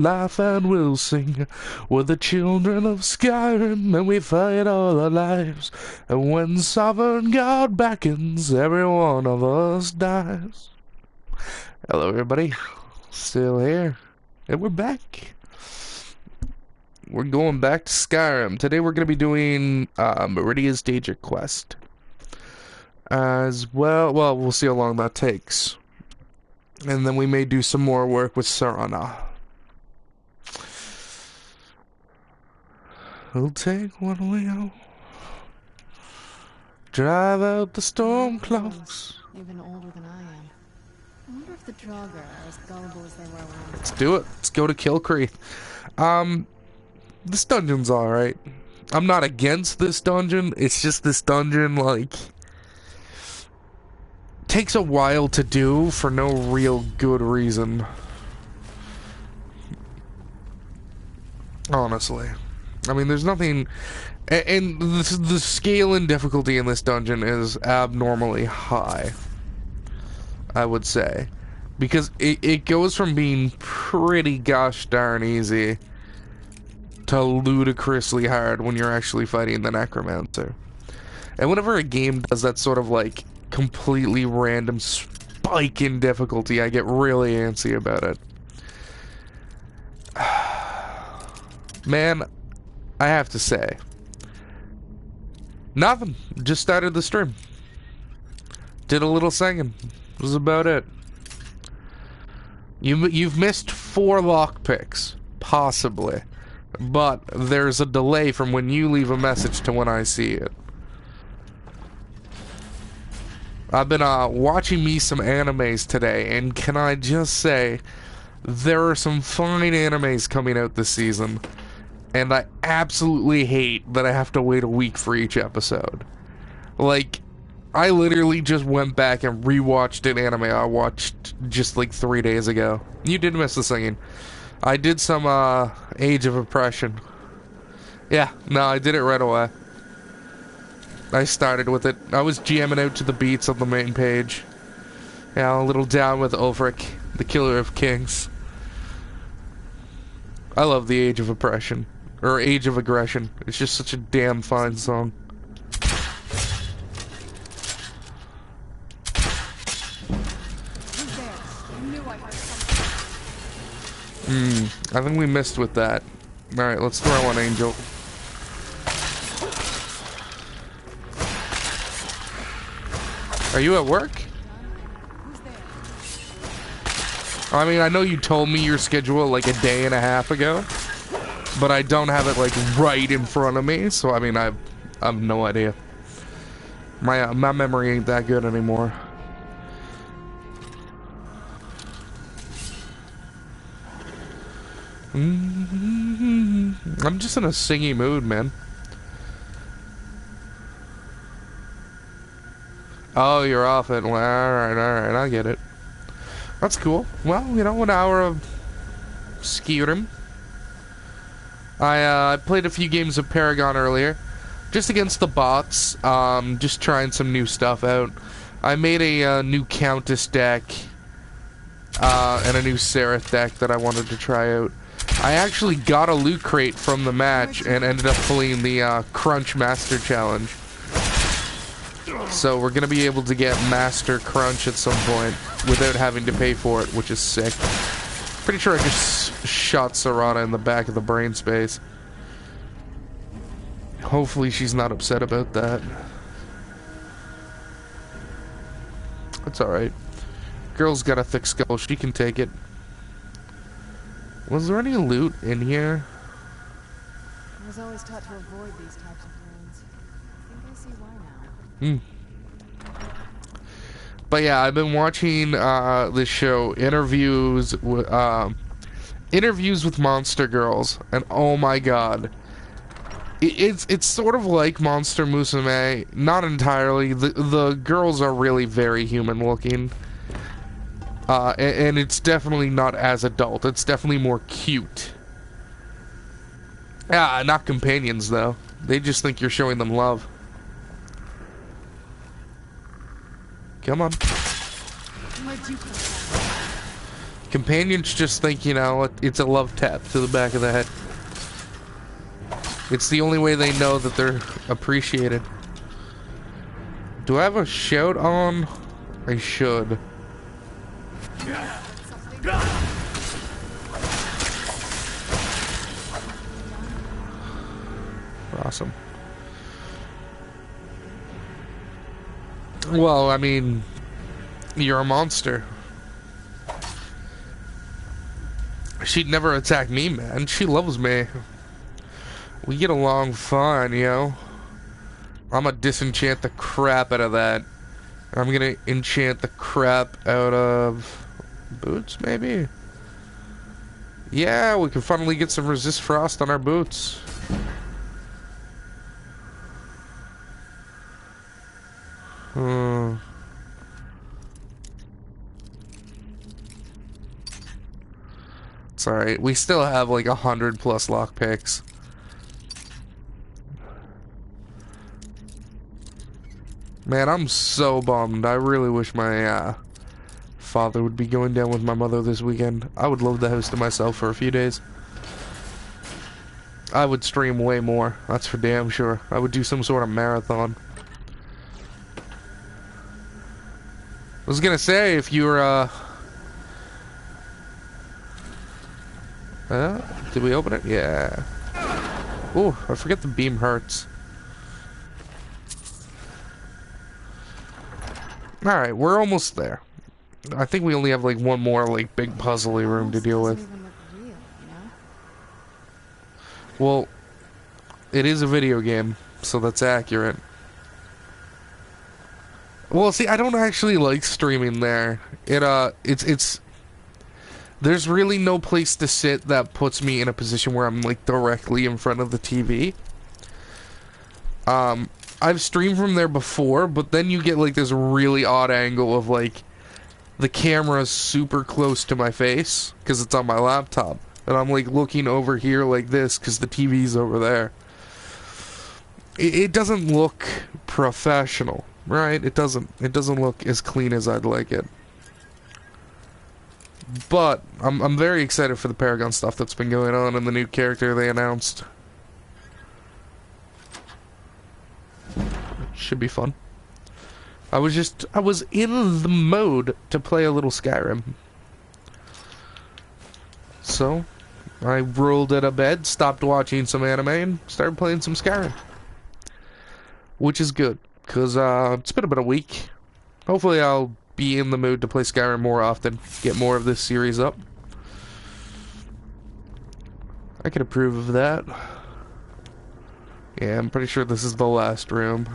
laugh and we'll sing. We're the children of Skyrim and we fight all our lives. And when sovereign God beckons, every one of us dies. Hello everybody, still here. And we're back. We're going back to Skyrim. Today we're going to be doing Meridia's daedra quest. As well, we'll see how long that takes. And then we may do some more work with Silaninil. We'll take what we owe. Drive out the storm clouds. Even older than I am. I wonder if the Draugr are as gullible as they were when Let's do it. Let's go to Kilcree. This dungeon's alright. I'm not against this dungeon. It's just this dungeon, like, takes a while to do for no real good reason. Honestly. I mean, there's nothing... And the scale and difficulty in this dungeon is abnormally high, I would say. Because it goes from being pretty gosh darn easy to ludicrously hard when you're actually fighting the Necromancer. And whenever a game does that sort of, like, completely random spike in difficulty, I get really antsy about it. Man, I have to say, nothing. Just started the stream. Did a little singing. Was about it. You've missed 4 lockpicks, possibly, but there's a delay from when you leave a message to when I see it. I've been watching me some animes today, and can I just say, there are some fine animes coming out this season, and I absolutely hate that I have to wait a week for each episode. Like, I literally just went back and rewatched an anime I watched just like 3 days ago. You did miss the singing. I did some Age of Oppression. Yeah, no, I did it right away. I started with it. I was jamming out to the beats on the main page. Yeah, a little down with Ulfric, the killer of kings. I love the Age of Oppression. Or Age of Aggression. It's just such a damn fine song. I think we missed with that. Alright, let's throw one angel. Are you at work? I mean, I know you told me your schedule like a day and a half ago, but I don't have it like right in front of me, so I mean, I have no idea. My memory ain't that good anymore. I'm just in a singy mood, man. Oh, you're off it. Well, alright, I get it. That's cool. Well, you know, an hour of Skyrim. I played a few games of Paragon earlier, just against the bots, just trying some new stuff out. I made a new Countess deck, and a new Seraph deck that I wanted to try out. I actually got a loot crate from the match and ended up pulling the Crunch Master Challenge. So we're gonna be able to get Master Crunch at some point without having to pay for it, which is sick. Pretty sure I just shot Serana in the back of the brain space. Hopefully she's not upset about that. That's alright. Girl's got a thick skull, she can take it. Was there any loot in here? I was always taught to avoid these types of ruins. I think I see why now. But yeah, I've been watching this show, interviews with monster girls, and oh my god, it's sort of like Monster Musume, not entirely. The girls are really very human looking. And it's definitely not as adult. It's definitely more cute. Yeah, not companions, though. They just think you're showing them love. Come on. Companions just think, you know, it's a love tap to the back of the head. It's the only way they know that they're appreciated. Do I have a shout on? I should. Awesome. Well, I mean, you're a monster. She'd never attack me, man. She loves me. We get along fine, you know? I'm gonna disenchant the crap out of that. I'm gonna enchant the crap out of boots, maybe? Yeah, we can finally get some resist frost on our boots. It's alright. We still have like 100+ lockpicks. Man, I'm so bummed. I really wish my father would be going down with my mother this weekend. I would love the house to myself for a few days. I would stream way more. That's for damn sure. I would do some sort of marathon. I was gonna say, if you were, did we open it? Yeah. Ooh, I forget the beam hurts. Alright, we're almost there. I think we only have like one more like big puzzly room to deal with. Well, it is a video game, so that's accurate. Well, see, I don't actually like streaming there. It's there's really no place to sit that puts me in a position where I'm like directly in front of the TV. I've streamed from there before, but then you get like this really odd angle of like the camera's super close to my face because it's on my laptop, and I'm like looking over here like this because the TV's over there. It doesn't look professional, right? It doesn't look as clean as I'd like it. But I'm very excited for the Paragon stuff that's been going on and the new character they announced. Should be fun. I was in the mode to play a little Skyrim. So, I rolled out of bed, stopped watching some anime, and started playing some Skyrim. Which is good, because it's been about a week. Hopefully I'll be in the mood to play Skyrim more often, get more of this series up. I could approve of that. Yeah, I'm pretty sure this is the last room.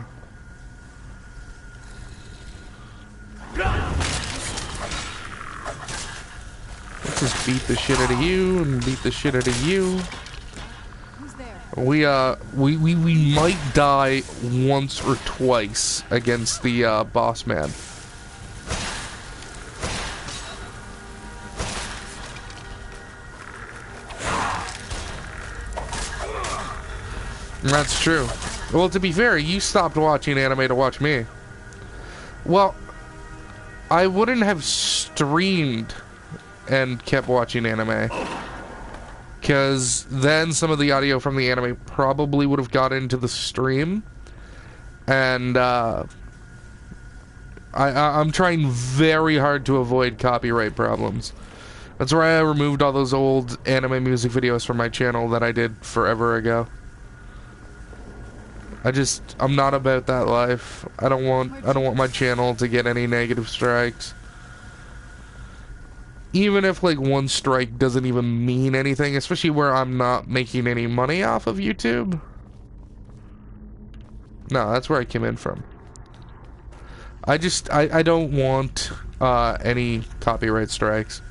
Let's just beat the shit out of you and beat the shit out of you. We might die once or twice against the boss man. That's true. Well, to be fair, you stopped watching anime to watch me. Well, I wouldn't have streamed and kept watching anime, because then some of the audio from the anime probably would have got into the stream, and I'm trying very hard to avoid copyright problems. That's why I removed all those old anime music videos from my channel that I did forever ago. I'm not about that life. I don't want my channel to get any negative strikes. Even if like one strike doesn't even mean anything, especially where I'm not making any money off of YouTube. No, that's where I came in from. I don't want any copyright strikes.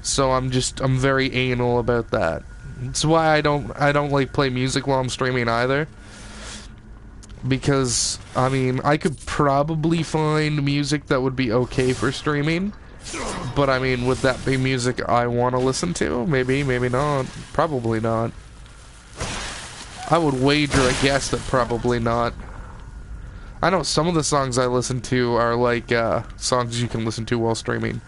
So I'm very anal about that. That's why I don't like play music while I'm streaming either. Because, I mean, I could probably find music that would be okay for streaming. But, I mean, would that be music I want to listen to? Maybe, maybe not. Probably not. I would wager a guess that probably not. I know some of the songs I listen to are like, songs you can listen to while streaming.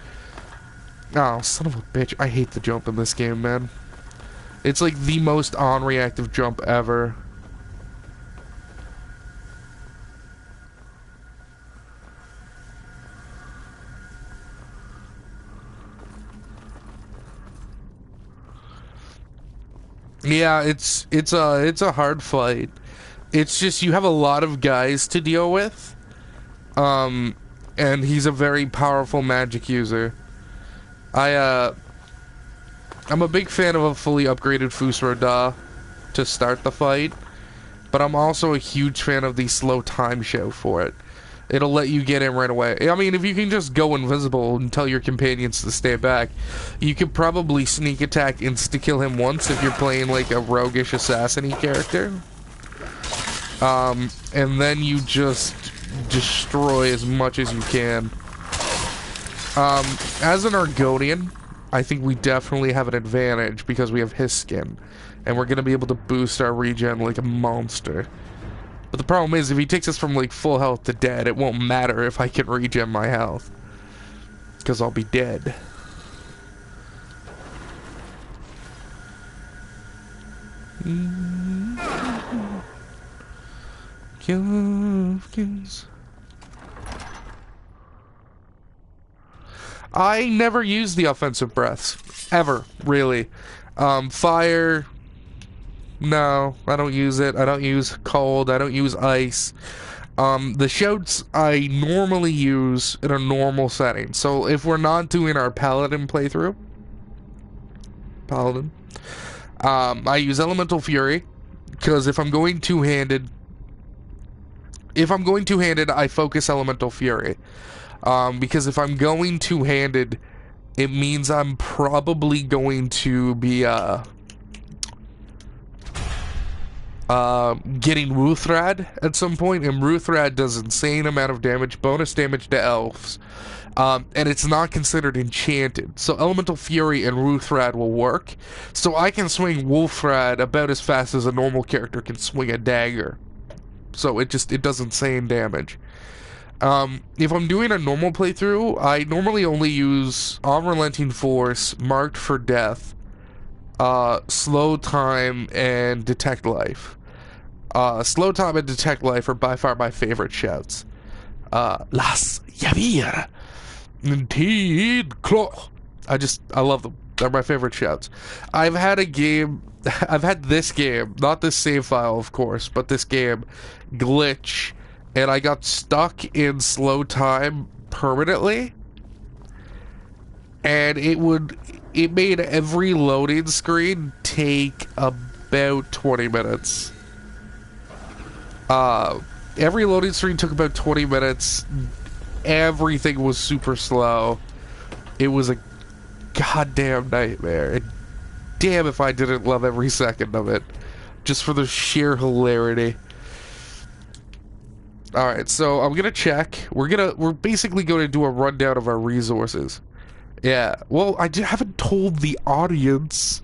Oh, son of a bitch. I hate the jump in this game, man. It's like the most on-reactive jump ever. Yeah, it's a hard fight. It's just you have a lot of guys to deal with. And he's a very powerful magic user. I'm a big fan of a fully upgraded Fusro Da to start the fight, but I'm also a huge fan of the slow time show for it. It'll let you get in right away. I mean, if you can just go invisible and tell your companions to stay back, you could probably sneak attack insta-kill him once if you're playing like a roguish assassin-y character. And then you just destroy as much as you can. As an Argonian, I think we definitely have an advantage because we have his skin. And we're gonna be able to boost our regen like a monster. But the problem is, if he takes us from like full health to dead, it won't matter if I can regen my health. Because I'll be dead. I never use the offensive breaths. Ever, really. Fire... No, I don't use it. I don't use cold. I don't use ice. The shouts I normally use in a normal setting. So if we're not doing our Paladin playthrough... I use Elemental Fury. Because if I'm going two-handed... I focus Elemental Fury. Because if I'm going two-handed, it means I'm probably going to be, getting Ruthrad at some point, and Ruthrad does insane amount of damage, bonus damage to elves, and it's not considered enchanted, so Elemental Fury and Ruthrad will work, so I can swing Wolfrad about as fast as a normal character can swing a dagger, so it does insane damage. If I'm doing a normal playthrough, I normally only use Unrelenting Force, Marked for Death, Slow Time, and Detect Life. Slow Time and Detect Life are by far my favorite shouts. Las Yavir, Indeed Claw. I love them. They're my favorite shouts. I've had this game, not this save file, of course, but this game, glitch, and I got stuck in slow time permanently, and it made every loading screen take about 20 minutes. Every loading screen took about 20 minutes. Everything was super slow. It was a goddamn nightmare. And damn if I didn't love every second of it. Just for the sheer hilarity. Alright, so I'm gonna check. We're basically gonna do a rundown of our resources. Yeah, well, haven't told the audience,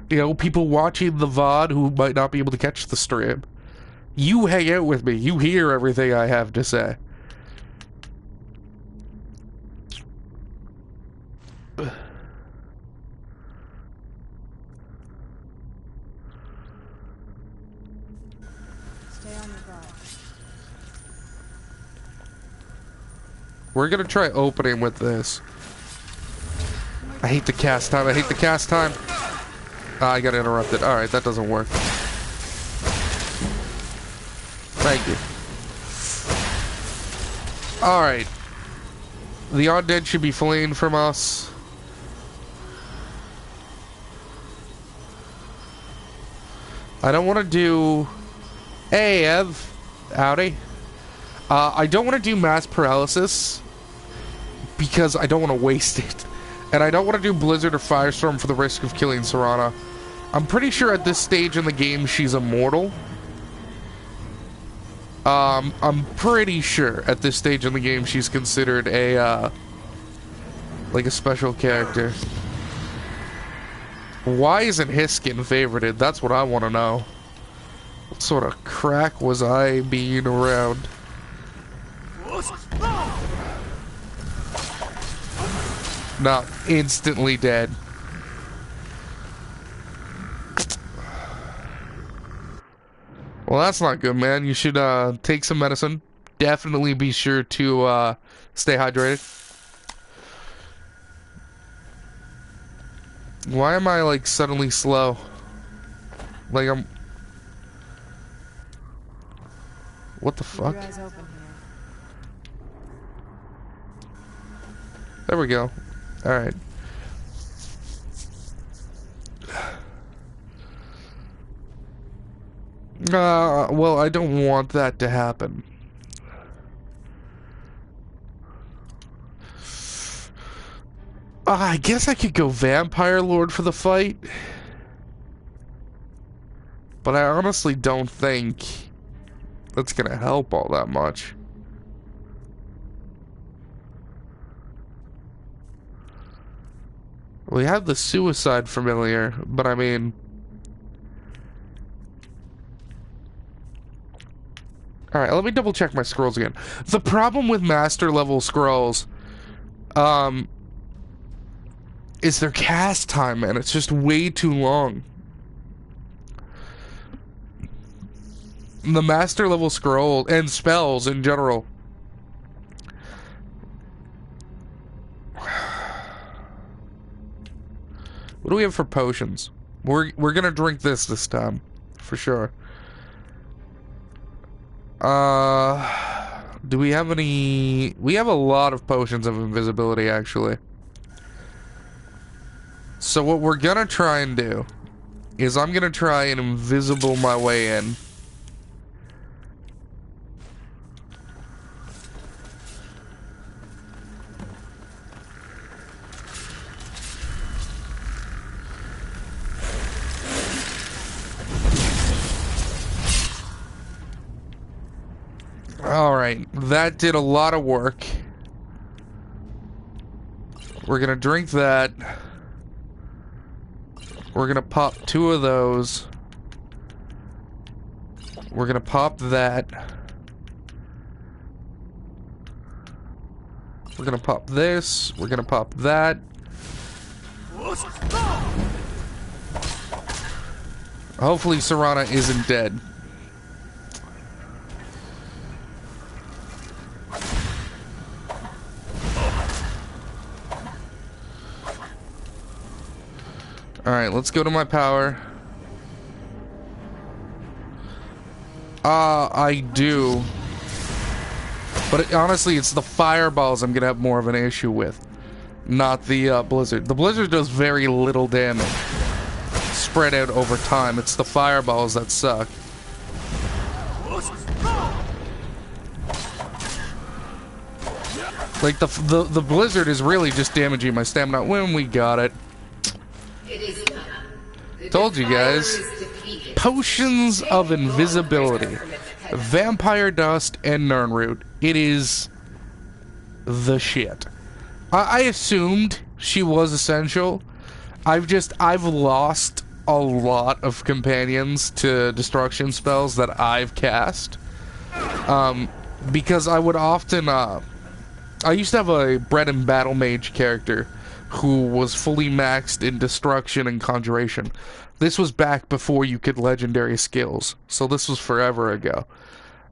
you know, people watching the VOD who might not be able to catch the stream. You hang out with me. You hear everything I have to say. Stay on your guard. We're gonna try opening with this. I hate the cast time. I hate the cast time. I got interrupted. Alright, that doesn't work. Thank you. Alright. The undead should be fleeing from us. I don't want to do... Hey, Ev. Howdy. I don't want to do mass paralysis because I don't want to waste it. And I don't want to do Blizzard or Firestorm for the risk of killing Serana. I'm pretty sure at this stage in the game she's immortal. I'm pretty sure at this stage in the game she's considered a, like a special character. Why isn't his skin favorited? That's what I want to know. What sort of crack was I being around? No, instantly dead. Well, that's not good, man. You should take some medicine. Definitely be sure to stay hydrated. Why am I like suddenly slow? Like I'm... What the fuck? Keep your eyes open here. There we go. Alright. Well, I don't want that to happen. I guess I could go Vampire Lord for the fight. But I honestly don't think that's gonna help all that much. We have the Suicide Familiar, but I mean... Alright, let me double check my scrolls again. The problem with master level scrolls, is their cast time, man. It's just way too long. The master level scroll, and spells in general. What do we have for potions? We're gonna drink this time, for sure. Do we have any? We have a lot of potions of invisibility, actually. So what we're gonna try and do is I'm gonna try and invisible my way in. Alright, that did a lot of work. We're gonna drink that. We're gonna pop 2 of those. We're gonna pop that. We're gonna pop this. We're gonna pop that. Hopefully Serana isn't dead. Alright, let's go to my power. I do. But honestly, it's the fireballs I'm gonna have more of an issue with. Not the blizzard. The blizzard does very little damage. Spread out over time. It's the fireballs that suck. Like, the blizzard is really just damaging my stamina. When we got it. Told you guys. Potions of invisibility. Vampire dust and Nirnroot. It is the shit. I assumed she was essential. I've lost a lot of companions to destruction spells that I've cast. Because I would often, I used to have a bread and battle mage character who was fully maxed in destruction and conjuration. This was back before you could legendary skills, so this was forever ago.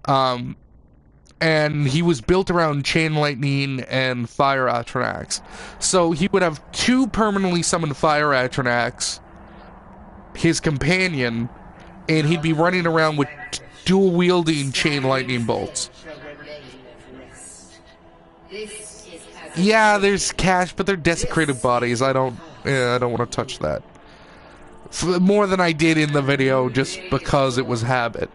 And he was built around Chain Lightning and Fire Atronachs. So he would have 2 permanently summoned Fire Atronachs, his companion, and he'd be running around with dual wielding Chain Lightning bolts. Yeah, there's cash, but they're desecrated bodies. I don't want to touch that. More than I did in the video, just because it was habit.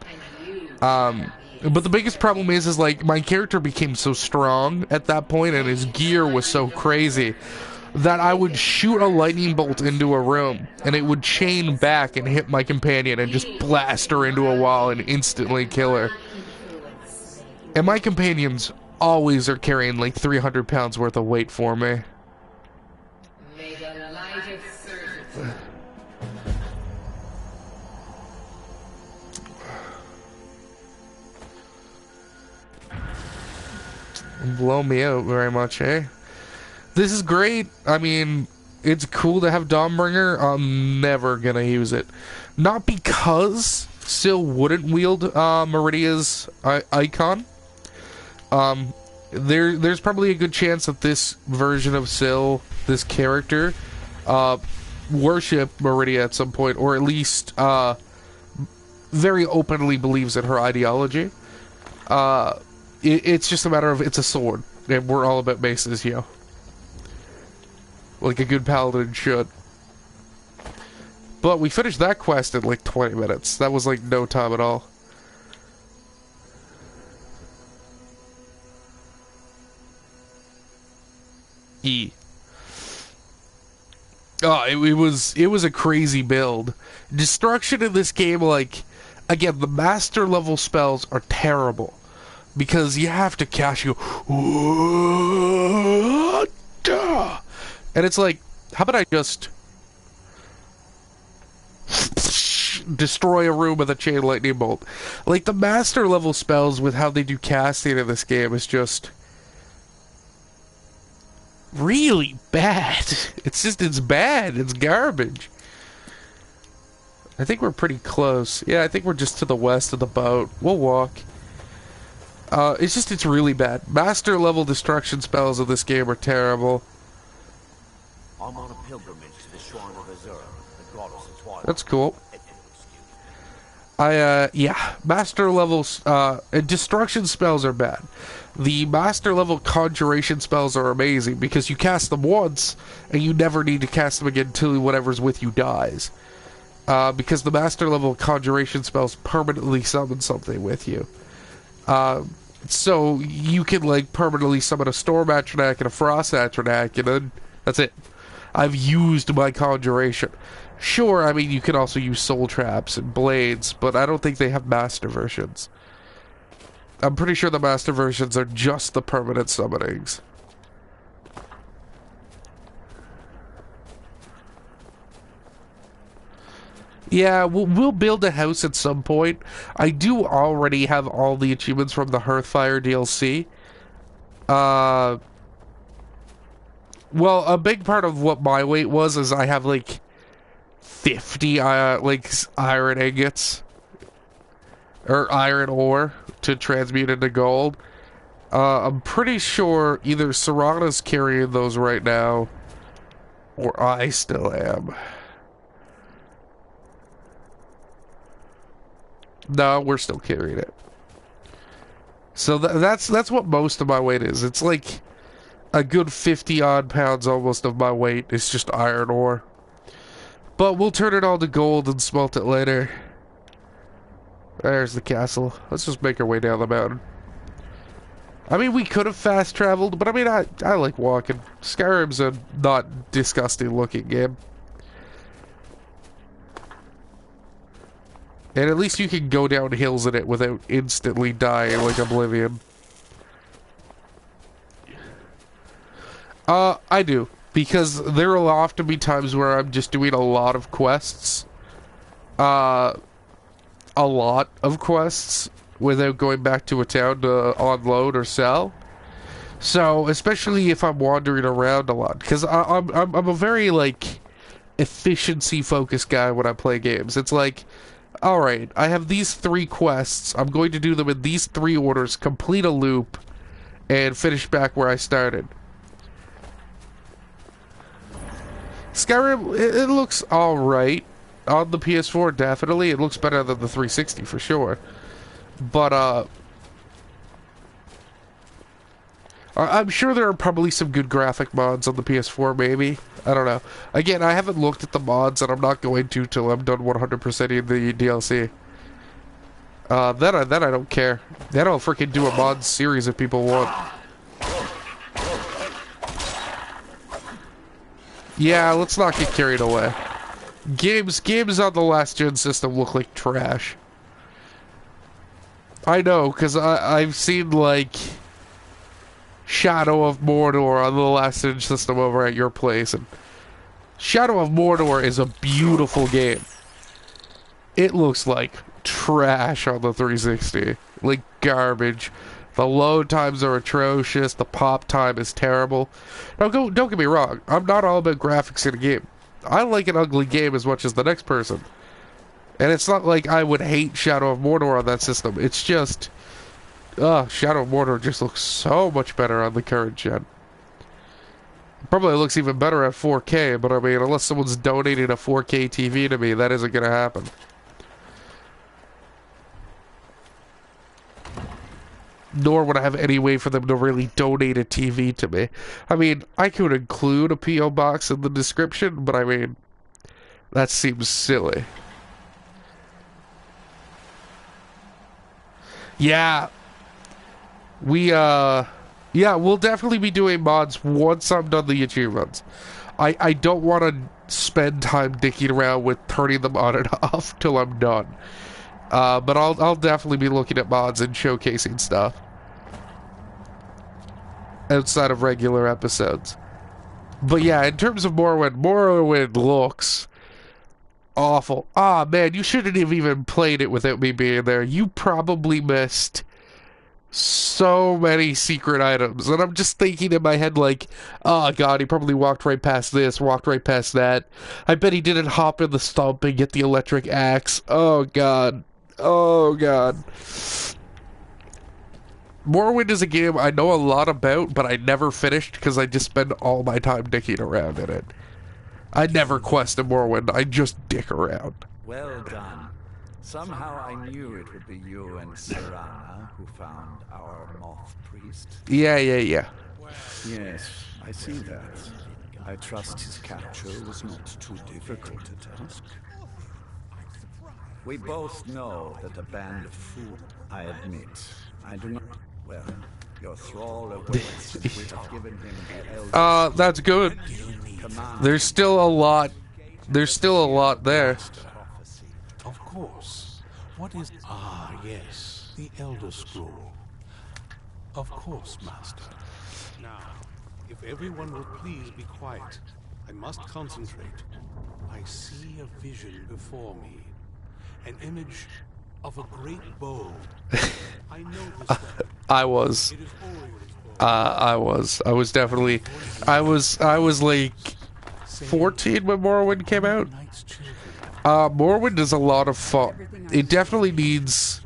But the biggest problem is like, my character became so strong at that point, and his gear was so crazy, that I would shoot a lightning bolt into a room, and it would chain back and hit my companion and just blast her into a wall and instantly kill her. And my companions always are carrying like 300 pounds worth of weight for me. Blow me out very much, eh? This is great. I mean, it's cool to have Dawnbringer. I'm never gonna use it. Not because Sil wouldn't wield Meridia's icon. There's probably a good chance that this version of Sil, this character, worship Meridia at some point, or at least very openly believes in her ideology. It's just a matter of, it's a sword, and we're all about bases, yo. Like a good paladin should. But we finished that quest in like 20 minutes. That was like no time at all. Oh, it was a crazy build. Destruction in this game, like, again, the master level spells are terrible because you have to cast you, and it's like, how about I just destroy a room with a chain lightning bolt? Like, the master level spells with how they do casting in this game is just really bad. It's bad. It's garbage. I think we're pretty close. Yeah, I think we're just to the west of the boat. We'll walk. It's really bad. Master level destruction spells of this game are terrible. I'm on a pilgrimage to the shrine of Azura, the goddess of twilight. That's cool. Yeah, master levels, destruction spells are bad. The master level conjuration spells are amazing because you cast them once and you never need to cast them again until whatever's with you dies. Because the master level conjuration spells permanently summon something with you. So you can like permanently summon a Storm Atronach and a Frost Atronach, and then that's it. I've used my conjuration. Sure, I mean, you can also use soul traps and blades, but I don't think they have master versions. I'm pretty sure the master versions are just the permanent summonings. Yeah, we'll build a house at some point. I do already have all the achievements from the Hearthfire DLC. Well, a big part of what my weight was is I have like 50 like iron ingots or iron ore to transmute into gold. I'm pretty sure either Serana's carrying those right now or I still am. No, we're still carrying it. So that's what most of my weight is. It's like a good 50 odd pounds almost of my weight is just iron ore. But we'll turn it all to gold and smelt it later. There's the castle. Let's just make our way down the mountain. I mean, we could have fast traveled, but I mean, I like walking. Skyrim's a not disgusting looking game. And at least you can go down hills in it without instantly dying like Oblivion. I do. Because there will often be times where I'm just doing a lot of quests. A lot of quests without going back to a town to unload or sell. So, especially if I'm wandering around a lot. Because I'm a very, like, efficiency-focused guy when I play games. It's like, alright, I have these 3 quests. I'm going to do them in these 3 orders, complete a loop, and finish back where I started. Skyrim, it looks alright. On the PS4, definitely. It looks better than the 360 for sure. But, I'm sure there are probably some good graphic mods on the PS4, maybe. I don't know. Again, I haven't looked at the mods, and I'm not going to till I'm done 100%ing the DLC. Then I don't care. Then I'll freaking do a mod series if people want. Yeah, let's not get carried away. Games on the last gen system look like trash. I know, because I've seen, like, Shadow of Mordor on the last gen system over at your place, and Shadow of Mordor is a beautiful game. It looks like trash on the 360. Like garbage. The load times are atrocious. The pop time is terrible. Now, don't get me wrong. I'm not all about graphics in a game. I like an ugly game as much as the next person. And it's not like I would hate Shadow of Mordor on that system. It's just... Shadow of Mordor just looks so much better on the current gen. Probably looks even better at 4K, but I mean, unless someone's donating a 4K TV to me, that isn't gonna happen. Nor would I have any way for them to really donate a TV to me. I mean, I could include a P.O. box in the description, but I mean, that seems silly. Yeah. Yeah, we'll definitely be doing mods once I'm done the achievements. I don't want to spend time dicking around with turning them on and off till I'm done. But I'll definitely be looking at mods and showcasing stuff outside of regular episodes. But yeah, in terms of Morrowind looks awful. Ah, man, you shouldn't have even played it without me being there. You probably missed so many secret items, and I'm just thinking in my head like, oh god, he probably walked right past this, walked right past that. I bet he didn't hop in the stump and get the electric axe. Oh god. Oh god. Morrowind is a game I know a lot about, but I never finished because I just spend all my time dicking around in it. I never quest in Morrowind, I just dick around. Well done. Somehow I knew it would be you and Serana who found our moth priest. Yeah. Yes, I see that. I trust his capture was not too difficult a task. We both know that a band of fools. I admit, I do not. Well, your thrall awaits. We have given him the elder. That's good. There's still a lot. There's still a lot there. Of course. What is... Ah, yes. The Elder Scroll. Of course, Master. Now, if everyone will please be quiet, I must concentrate. I see a vision before me. An image of a great bow. I know this weapon. I was. It is Orion's bow. I was definitely... I was like 14 when Morrowind came out. Morrowind is a lot of fun. It definitely needs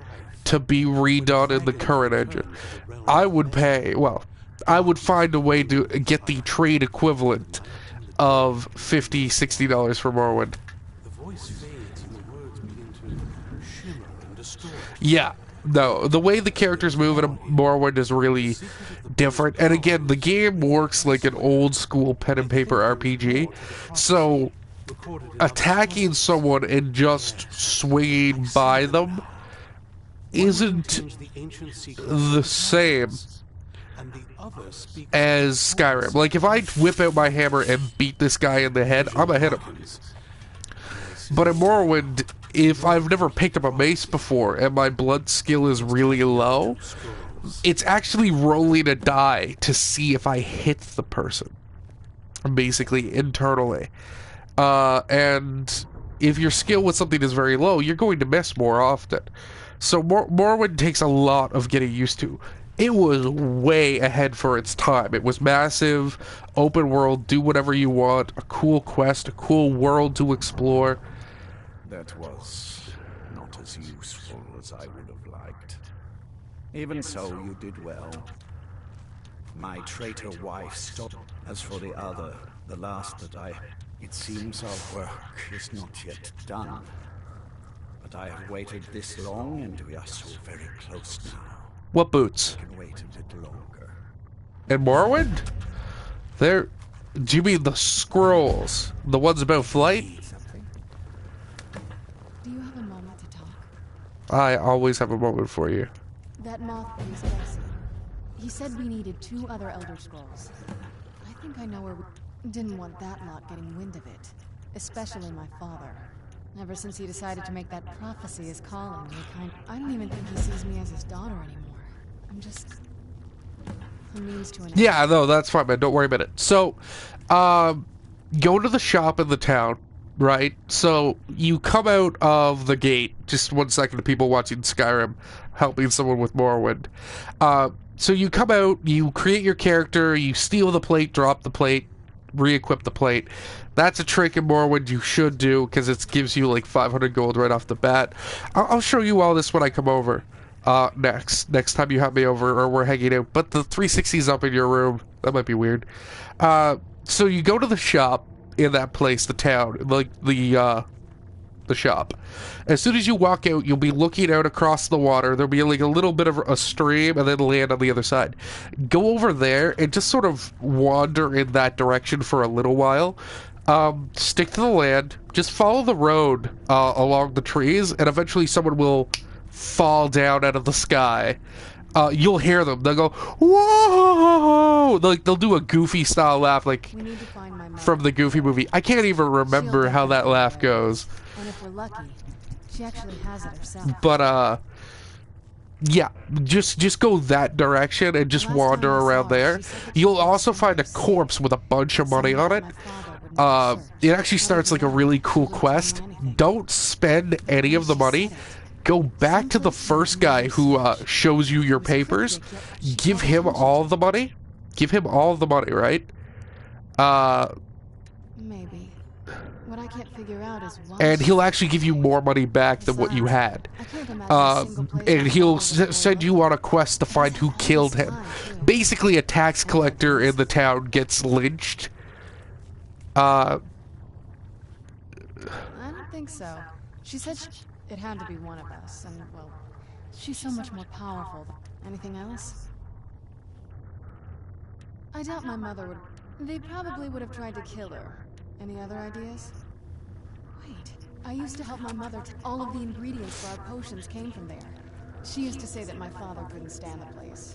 to be redone in the current engine. I would pay, well, I would find a way to get the trade equivalent of $50, $60 for Morrowind. The voice fades and the words begin to shimmer and distort. Yeah, no, the way the characters move in Morrowind is really different. And again, the game works like an old school pen and paper RPG. So attacking someone and just swinging by them isn't the same as Skyrim. Like, if I whip out my hammer and beat this guy in the head, I'm gonna hit him. But in Morrowind, if I've never picked up a mace before and my blood skill is really low, it's actually rolling a die to see if I hit the person, basically internally. And if your skill with something is very low, you're going to miss more often. So Morrowind takes a lot of getting used to. It was way ahead for its time. It was massive, open world, do whatever you want, a cool quest, a cool world to explore. That was not as useful as I would have liked. Even so, you did well. My traitor wife stopped. As for the other, the last that I... It seems our work is not yet done. But I have waited this long, and we are so very close now. What boots? I can wait a little longer. In Morrowind? There... Do you mean the scrolls? The ones about flight? Do you have a moment to talk? I always have a moment for you. That moth priest Bessie. He said we needed 2 other Elder Scrolls. I think I know where we... Didn't want that lot getting wind of it. Especially my father. Ever since he decided to make that prophecy his calling, I don't even think he sees me as his daughter anymore. I'm just... a means to an end. Yeah, no, that's fine, man. Don't worry about it. So, go to the shop in the town. right? So you come out of the gate. Just 1 second to people watching Skyrim, helping someone with Morrowind. So you come out, you create your character, you steal the plate, drop the plate, re-equip the plate. That's a trick in Morrowind you should do, because it gives you like 500 gold right off the bat. I'll show you all this when I come over. Next time you have me over or we're hanging out. But the 360's up in your room. That might be weird. So you go to the shop in that place, the town, like the shop. As soon as you walk out, you'll be looking out across the water. There'll be like a little bit of a stream and then land on the other side. Go over there and just sort of wander in that direction for a little while. Stick to the land. Just follow the road along the trees, and eventually someone will fall down out of the sky. You'll hear them. They'll go, whoa! Like, they'll do a Goofy style laugh, like We need to find my mother. from the Goofy movie. I can't even remember how that laugh goes. And if we're lucky, she actually has it herself. But yeah, just go that direction and just Last wander time I saw around her, there. she said that she You'll was also from find a overseas. corpse with a bunch of money on it. My father would never search. It actually starts like a really cool quest. Don't spend any of the money. Go back to the first guy who shows you your papers. Give him all the money. Give him all the money, right? Maybe. What I can't figure out is why. And he'll actually give you more money back than what you had. I can't imagine a single place And my he'll father would send you on a quest to find who killed him. time, too. Basically, a tax collector in the town gets lynched. I don't think so. She said it had to be one of us, and well, she's so much more powerful than anything else. I doubt my mother would. They probably would have tried to kill her. Any other ideas? Wait, I used to help my mother. All of the ingredients for our potions came from there. She used to say that my father couldn't stand the place.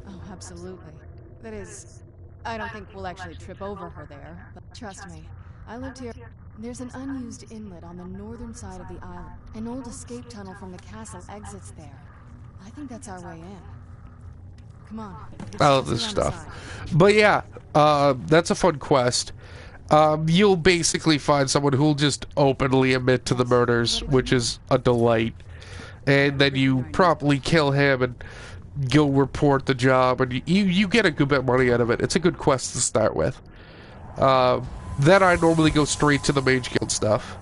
Oh, absolutely. That is, I don't think we'll actually trip over her there. But trust me, I lived here. There's an unused inlet on the northern side of the island. An old escape tunnel from the castle exits there. I think that's our way in. Come on. I love this stuff. But yeah, that's a fun quest. You'll basically find someone who'll just openly admit to the murders, which is a delight. And then you promptly kill him and go report the job, and you get a good bit of money out of it. It's a good quest to start with. Then I normally go straight to the Mage Guild stuff,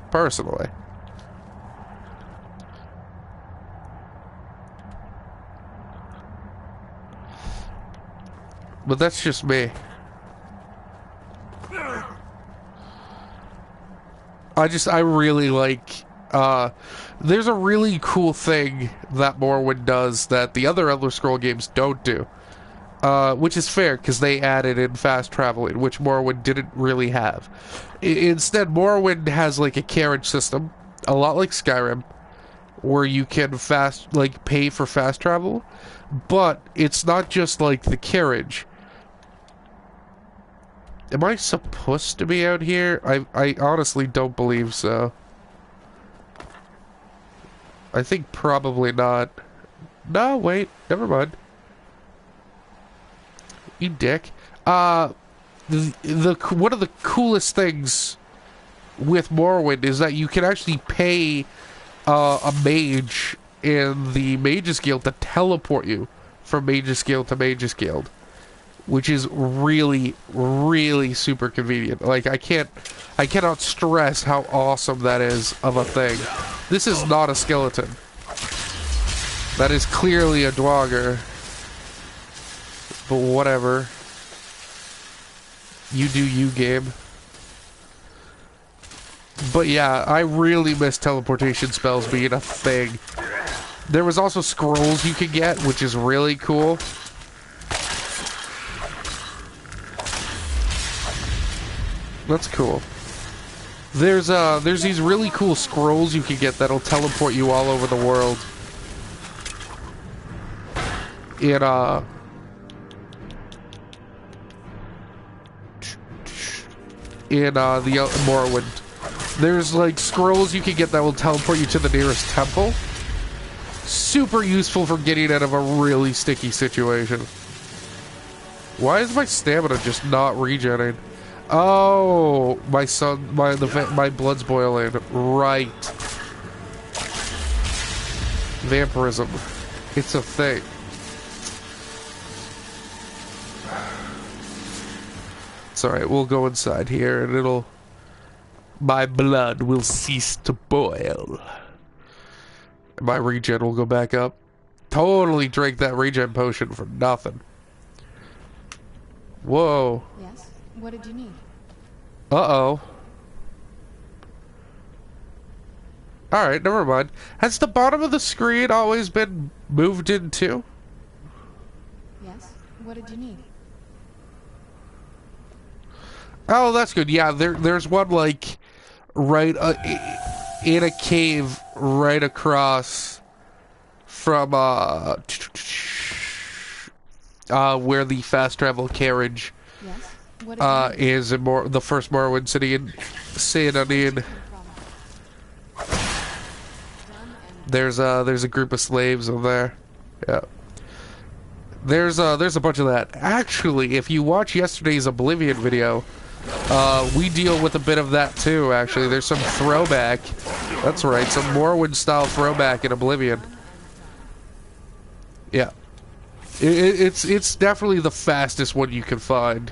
personally. But that's just me. I really like, there's a really cool thing that Morrowind does that the other Elder Scroll games don't do. Which is fair, because they added in fast traveling, which Morrowind didn't really have. Instead, Morrowind has like a carriage system, a lot like Skyrim, where you can pay for fast travel, but it's not just like the carriage. Am I supposed to be out here? I honestly don't believe so. I think probably not. No, wait, never mind. You dick. One of the coolest things with Morrowind is that you can actually pay a mage in the Mages Guild to teleport you from Mages Guild to Mages Guild, which is really, really super convenient. Like, I cannot stress how awesome that is of a thing. This is not a skeleton. That is clearly a Dwagger. But whatever. You do you, game. But yeah, I really miss teleportation spells being a thing. There was also scrolls you could get, which is really cool. That's cool. There's these really cool scrolls you can get that'll teleport you all over the world. In the Morrowind. There's like scrolls you can get that will teleport you to the nearest temple. Super useful for getting out of a really sticky situation. Why is my stamina just not regenerating? Oh, my son, my blood's boiling. Right. Vampirism. It's a thing. It's alright, we'll go inside here and it'll... My blood will cease to boil. My regen will go back up. Totally drank that regen potion for nothing. Whoa. Yes? What did you need? Uh-oh. Alright, never mind. Has the bottom of the screen always been moved into? Yes? What did you need? Oh, that's good. Yeah, there's one, like, right in a cave right across from, where the fast travel carriage Yes? What did you need? is in the first Morrowind city in Silaninil. There's a group of slaves over there. Yeah. There's a bunch of that. Actually, if you watch yesterday's Oblivion video, we deal with a bit of that too, actually. There's some throwback. That's right, some Morrowind style throwback in Oblivion. Yeah. It's definitely the fastest one you can find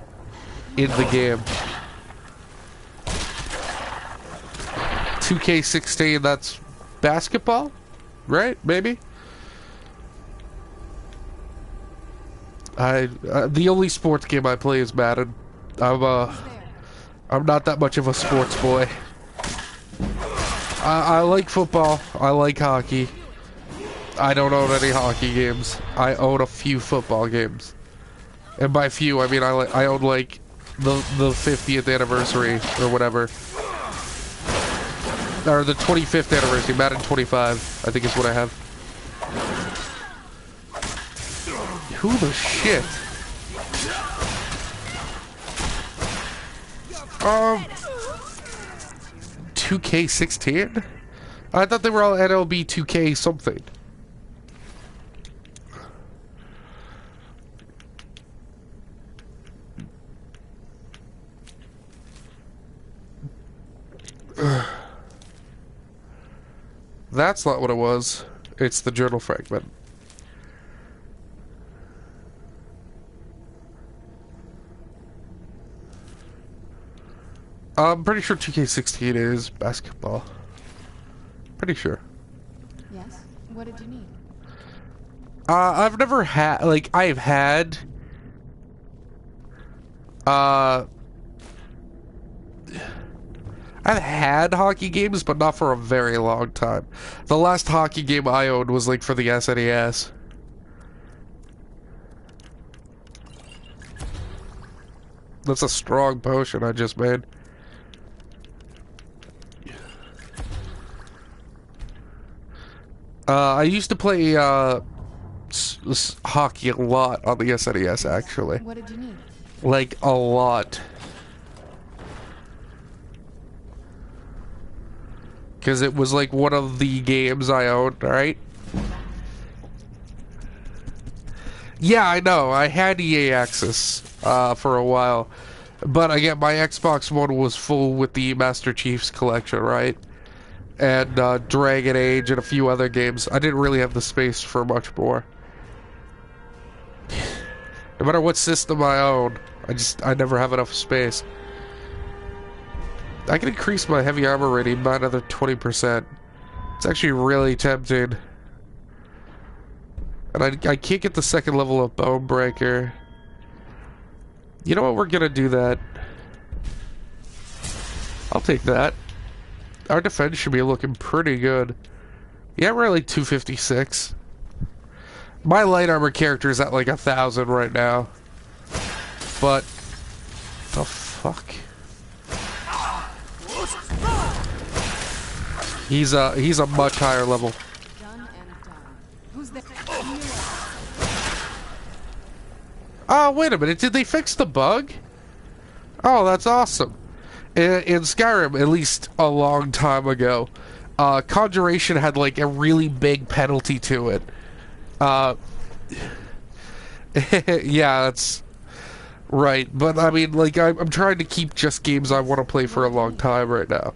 in the game. 2K16, that's basketball? Right? Maybe? The only sports game I play is Madden. I'm not that much of a sports boy. I like football. I like hockey. I don't own any hockey games. I own a few football games. And by few, I mean I own like the 50th anniversary or whatever. Or the 25th anniversary, Madden 25, I think is what I have. Who the shit? 2K16? I thought they were all NLB 2K something. That's not what it was. It's the journal fragment. I'm pretty sure 2K16 is basketball. Pretty sure. Yes? What did you need? I've never had, like, I've had, I've had hockey games, but not for a very long time. The last hockey game I owned was, like, for the SNES. That's a strong potion I just made. I used to play hockey a lot on the SNES, actually. What did you need? Like, a lot. Because it was like one of the games I owned, right? Yeah, I know. I had EA Access for a while. But again, my Xbox One was full with the Master Chief's collection, right? And Dragon Age and a few other games. I didn't really have the space for much more. No matter what system I own, I never have enough space. I can increase my heavy armor rating by another 20%. It's actually really tempting. And I can't get the second level of Bone Breaker. You know what? We're gonna do that. I'll take that. Our defense should be looking pretty good. Yeah, we're at like 256. My light armor character is at like 1,000 right now. But the fuck? He's a much higher level. Done and done. Who's there? Oh, wait a minute. Did they fix the bug? Oh, that's awesome. In Skyrim, at least a long time ago, Conjuration had like a really big penalty to it. Yeah, Right, but I mean, like, I'm trying to keep just games I want to play for a long time right now.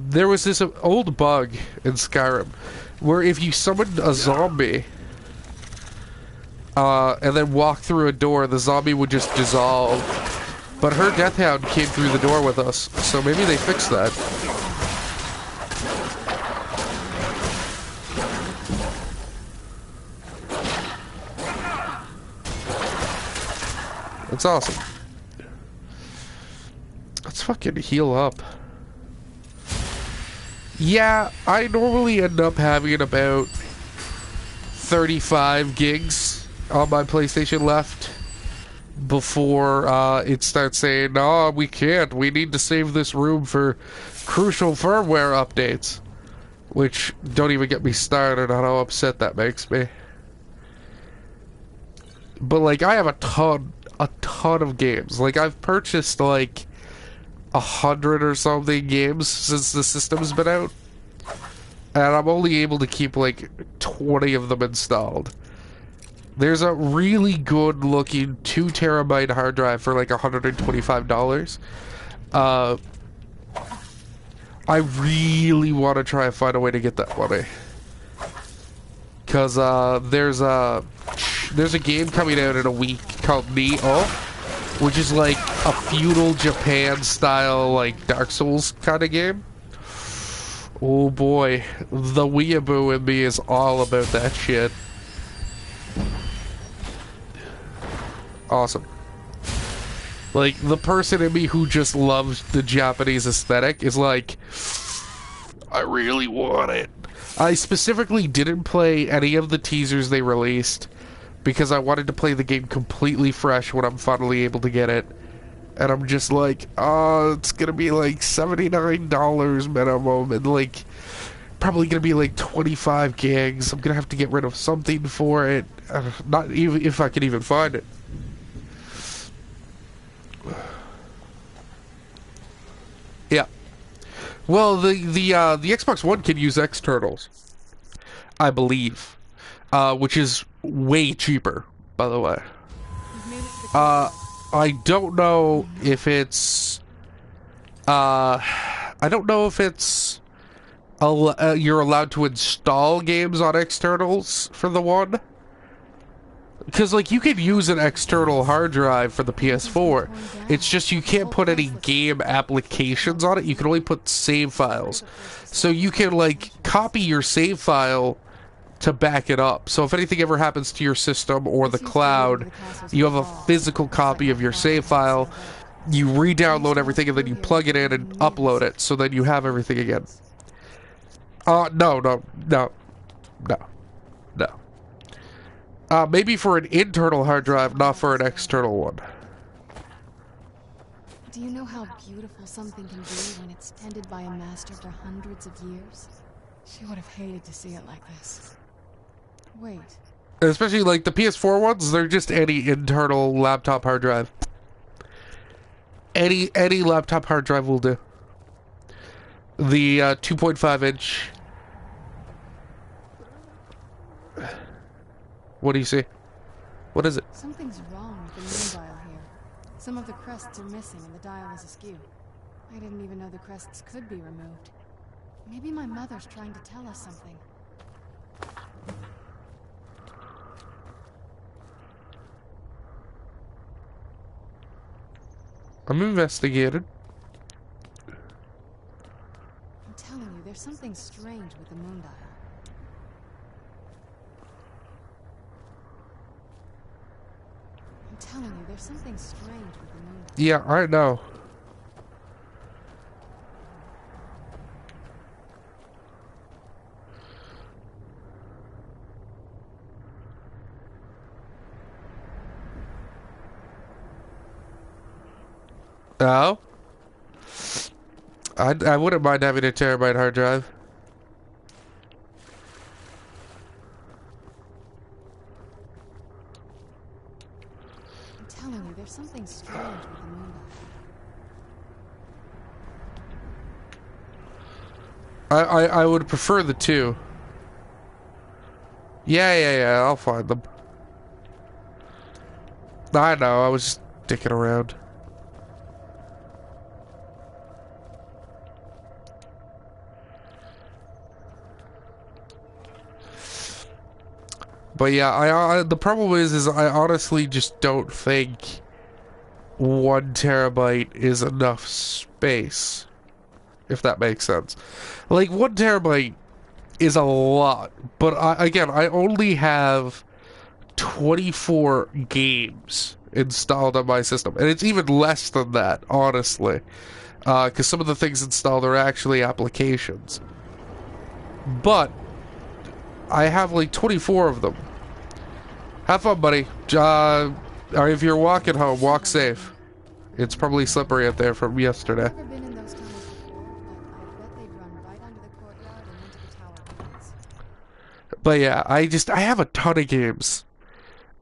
There was this old bug in Skyrim where if you summoned a zombie and then walked through a door, the zombie would just dissolve. But her Death Hound came through the door with us, so maybe they fixed that. That's awesome. Let's fucking heal up. Yeah, I normally end up having about 35 gigs on my PlayStation left before it starts saying, "Oh, we can't. We need to save this room for crucial firmware updates." Which, don't even get me started on how upset that makes me. But, like, I have a ton of games. Like, I've purchased, like, 100 or something games since the system's been out. And I'm only able to keep, like, 20 of them installed. There's a really good looking 2 terabyte hard drive for, like, $125. I really want to try and find a way to get that money. Because, there's a game coming out in a week called Neo, which is like a feudal Japan style, like Dark Souls kind of game. Oh boy, the weeaboo in me is all about that shit. Awesome. Like, the person in me who just loves the Japanese aesthetic is like, I really want it. I specifically didn't play any of the teasers they released because I wanted to play the game completely fresh when I'm finally able to get it. And I'm just like, oh, it's gonna be like $79 minimum, and like, probably gonna be like 25 gigs. I'm gonna have to get rid of something for it. Not even if I can even find it. Yeah. Well, the Xbox One can use externals, I believe, which is way cheaper, by the way. I don't know if it's I don't know if it's you're allowed to install games on externals for the One. Because, like, you could use an external hard drive for the PS4. It's just you can't put any game applications on it. You can only put save files. So you can, like, copy your save file to back it up. So if anything ever happens to your system or the cloud, you have a physical copy of your save file. You re-download everything and then you plug it in and upload it. So then you have everything again. No. Maybe for an internal hard drive, not for an external one. Do you know how beautiful something can be when it's tended by a master for hundreds of years? She would have hated to see it like this. Wait. Especially, like, the PS4 ones, they're just any internal laptop hard drive. Any laptop hard drive will do. The 2.5 inch... What do you see? What is it? Something's wrong with the moon dial here. Some of the crests are missing and the dial is askew. I didn't even know the crests could be removed. Maybe my mother's trying to tell us something. I'm investigated. I'm telling you, there's something strange with the moon dial. I'm telling you, there's something strange with the moon dial. Yeah, I know. Oh? I wouldn't mind having a terabyte hard drive. I'm telling you, there's something strange with the moon dial. I would prefer the 2. Yeah, I'll find them. I know, I was just dicking around. But yeah, I the problem is I honestly just don't think 1 terabyte is enough space, if that makes sense. Like 1 terabyte is a lot, but again, I only have 24 games installed on my system, and it's even less than that, honestly, because some of the things installed are actually applications. But I have like 24 of them. Have fun, buddy. Or if you're walking home, walk safe. It's probably slippery out there from yesterday. I've never been in those tunnels before, but I bet they'd run right onto the courtyard and into the tower grounds. But yeah, I have a ton of games.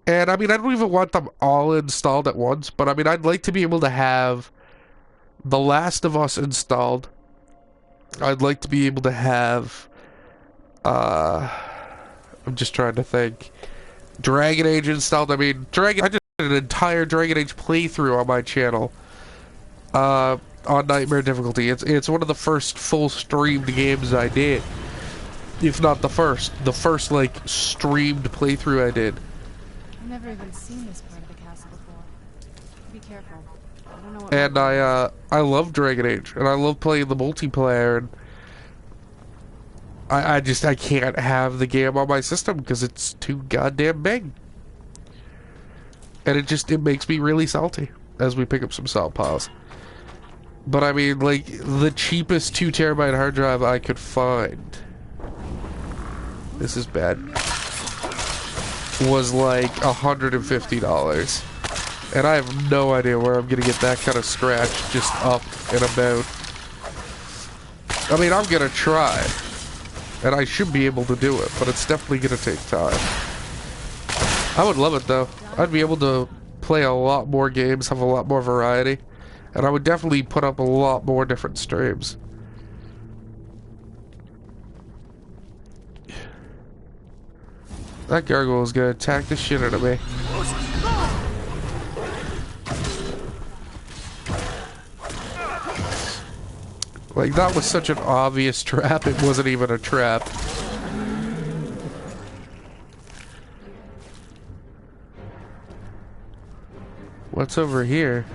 And I mean, I don't even want them all installed at once, but I mean, I'd like to be able to have The Last of Us installed. I'd like to be able to have, I'm just trying to think. Dragon Age installed. I mean, I just did an entire Dragon Age playthrough on my channel, on Nightmare difficulty. It's one of the first full streamed games I did. If not the first like streamed playthrough I did. I've never even seen this part of the castle before. Be careful. I don't know what. And I love Dragon Age, and I love playing the multiplayer, and I can't have the game on my system because it's too goddamn big. And it makes me really salty as we pick up some salt piles. But I mean, like, the cheapest 2 terabyte hard drive I could find, this is bad, was like $150. And I have no idea where I'm gonna get that kind of scratch just up and about. I mean, I'm gonna try. And I should be able to do it, but it's definitely gonna take time. I would love it though. I'd be able to play a lot more games, have a lot more variety, and I would definitely put up a lot more different streams. That gargoyle is gonna attack the shit out of me. Like, that was such an obvious trap, it wasn't even a trap. What's over here?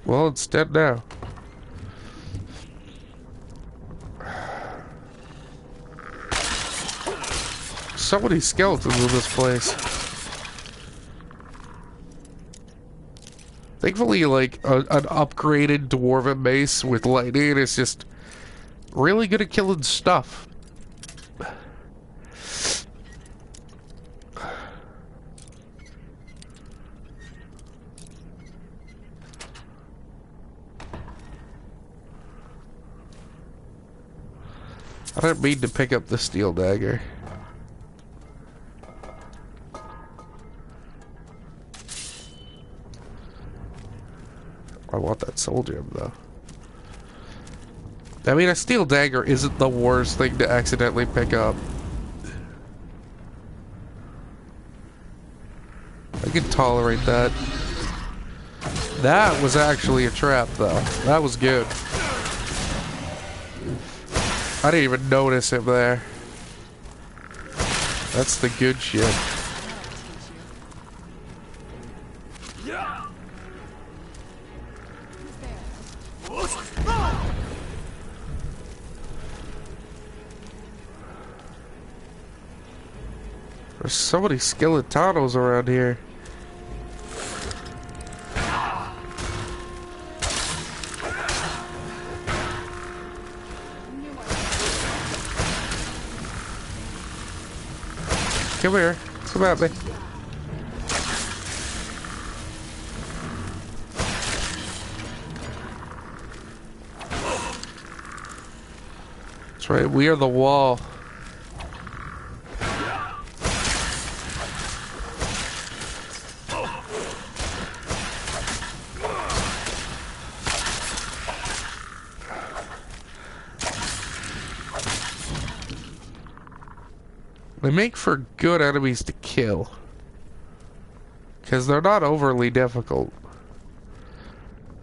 Well, it's dead now. So many skeletons in this place. Thankfully, like, an upgraded dwarven mace with lightning is just really good at killing stuff. I didn't mean to pick up the steel dagger. I want that soul gem though. I mean, a steel dagger isn't the worst thing to accidentally pick up. I can tolerate that. That was actually a trap though. That was good. I didn't even notice him there. That's the good shit. There's so many skeletonos around here. Come here. Come at me. That's right. We are the wall. They make for good enemies to kill. Because they're not overly difficult.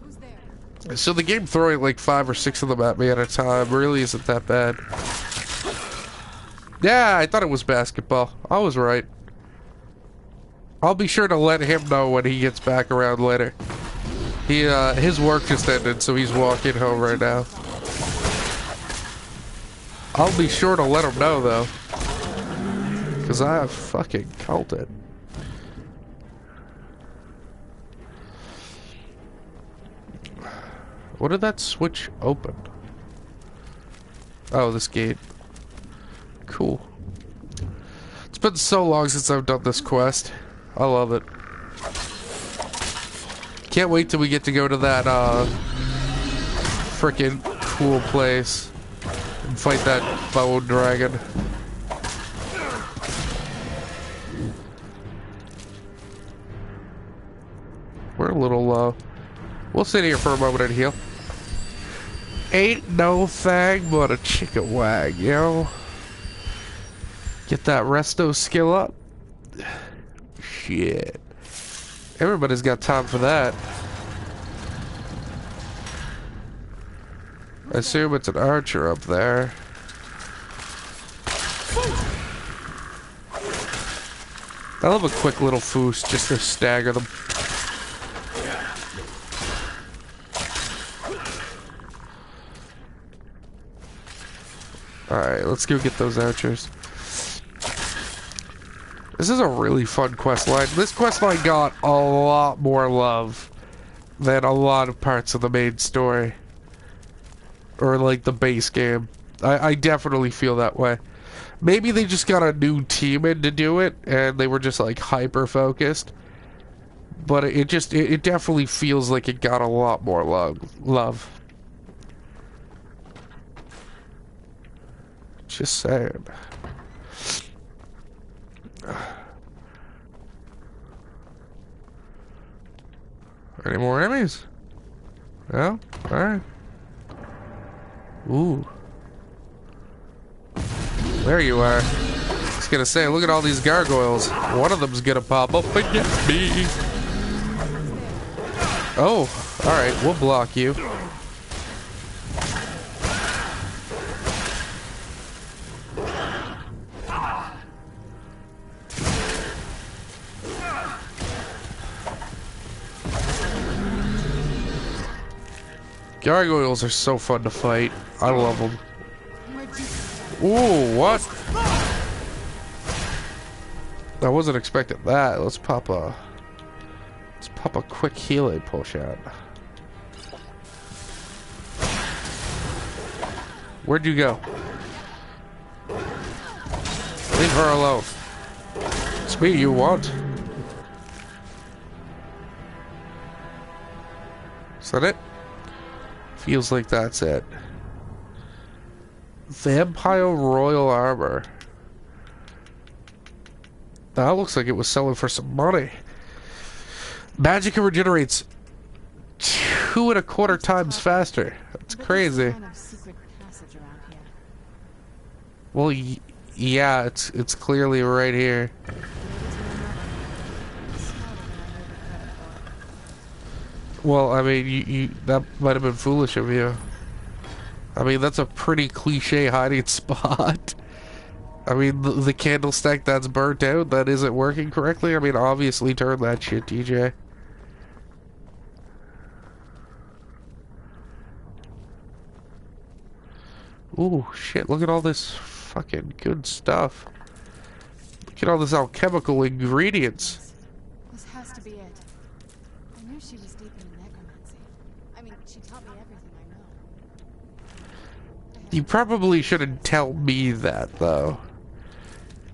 Who's there? So the game throwing like 5 or 6 of them at me at a time really isn't that bad. Yeah, I thought it was basketball. I was right. I'll be sure to let him know when he gets back around later. His work just ended, so he's walking home right now. I'll be sure to let him know, though. Because I have fucking cult it. What did that switch open? Oh, this gate. Cool. It's been so long since I've done this quest. I love it. Can't wait till we get to go to that, frickin' cool place and fight that bone dragon. We're a little low. We'll sit here for a moment and heal. Ain't no thing but a chicken wag, yo. Get that resto skill up. Shit. Everybody's got time for that. I assume it's an archer up there. I love a quick little foos just to stagger them. Alright, let's go get those archers. This is a really fun quest line. This quest line got a lot more love than a lot of parts of the main story. Or like the base game. I definitely feel that way. Maybe they just got a new team in to do it and they were just like hyper focused. But it definitely feels like it got a lot more love. Just saying. Any more enemies? No? Alright. Ooh. There you are. I was gonna say, look at all these gargoyles. One of them's gonna pop up and get me. Oh, alright, we'll block you. Gargoyles are so fun to fight. I love them. Ooh, what? I wasn't expecting that. Let's pop a quick healing potion. Where'd you go? Leave her alone. It's me you want. Is that it? Feels like that's it. Vampire Royal Armor. That looks like it was selling for some money. Magicka regenerates 2.25 times faster. That's crazy. Well, yeah, it's clearly right here. Well, I mean, you that might have been foolish of you. I mean, that's a pretty cliche hiding spot. I mean, the candlestick that's burnt out, that isn't working correctly. I mean, obviously turn that shit, DJ. Ooh, shit, look at all this fucking good stuff. Look at all this alchemical ingredients. This has to be it. I knew she was deep in necromancy. I mean, she taught me everything I know. You probably shouldn't tell me that, though.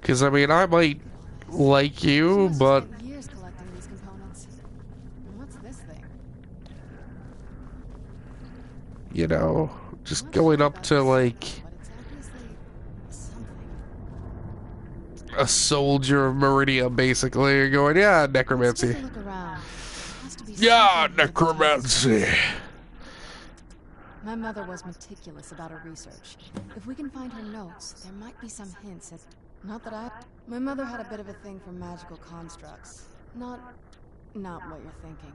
Because, I mean, I might like you, but... Years collecting these components. And what's this thing? You know, just going up to, like... But it's obviously something. a soldier of Meridia, basically. You're going, yeah, necromancy. Let's take a look around. There has to be Yeah, something that necromancy. My mother was meticulous about her research. If we can find her notes, there might be some hints at Not that I... My mother had a bit of a thing for magical constructs. Not what you're thinking.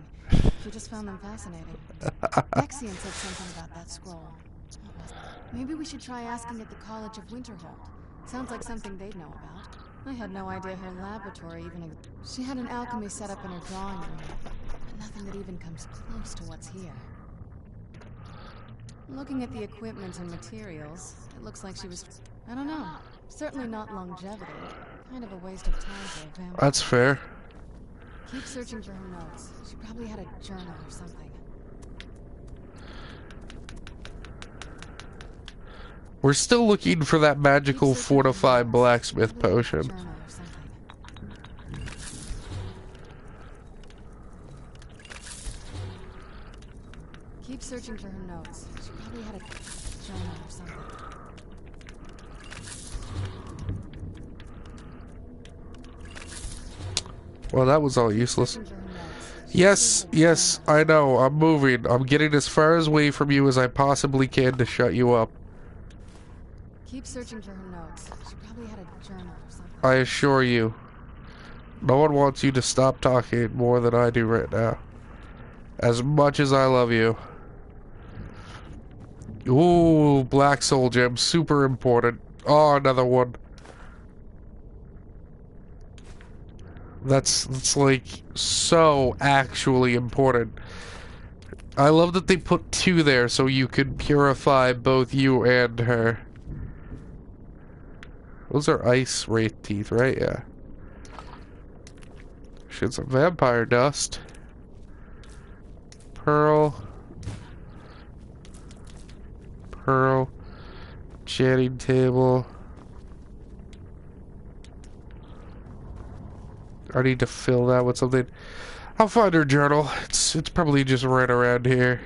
She just found them fascinating. Nexian said something about that scroll. Maybe we should try asking at the College of Winterhold. Sounds like something they'd know about. I had no idea her laboratory even... She had an alchemy set up in her drawing room, but nothing that even comes close to what's here. Looking at the equipment and materials, it looks like she was... I don't know. Certainly not longevity. Kind of a waste of time for a vampire. That's fair. Keep searching for her notes. She probably had a journal or something. We're still looking for that magical fortified blacksmith potion. Keep searching for her notes. She probably had a journal or something. Well, that was all useless. Yes, I know. I'm moving. I'm getting as far away from you as I possibly can to shut you up. Keep searching for her notes. She probably had a journal or something. I assure you, no one wants you to stop talking more than I do right now. As much as I love you. Ooh, black soul gem, super important. Oh, another one. That's like so actually important. I love that they put 2 there so you could purify both you and her. Those are ice wraith teeth, right? Yeah. Shit, some vampire dust. Pearl. Chatting table. I need to fill that with something. I'll find her journal. It's probably just right around here.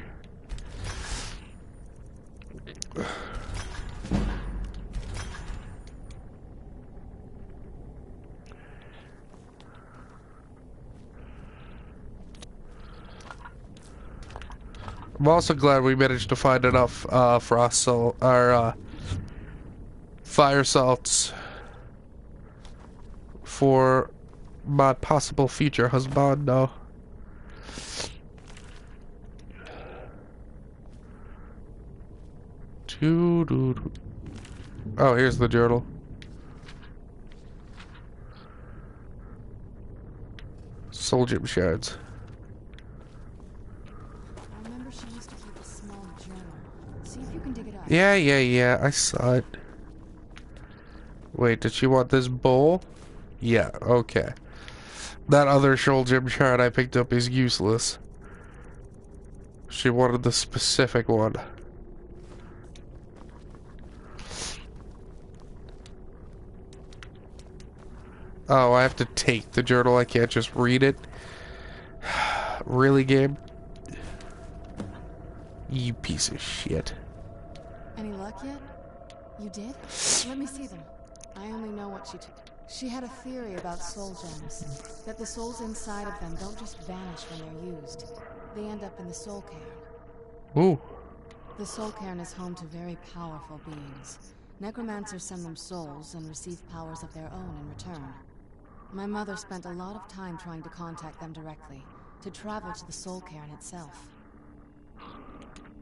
I'm also glad we managed to find enough frost salt, or fire salts for my possible future husband, though. Oh, here's the journal. Soul gem shards. I remember she used to keep a small journal. See if you can dig it up. Yeah, I saw it. Wait, did she want this bowl? Yeah, okay. That other soul gem shard I picked up is useless. She wanted the specific one. Oh, I have to take the journal. I can't just read it. Really, game? You piece of shit. Any luck yet? You did? Let me see them. I only know what she took. She had a theory about soul gems. That the souls inside of them don't just vanish when they're used. They end up in the soul cairn. Ooh. The soul cairn is home to very powerful beings. Necromancers send them souls and receive powers of their own in return. My mother spent a lot of time trying to contact them directly, to travel to the soul cairn itself.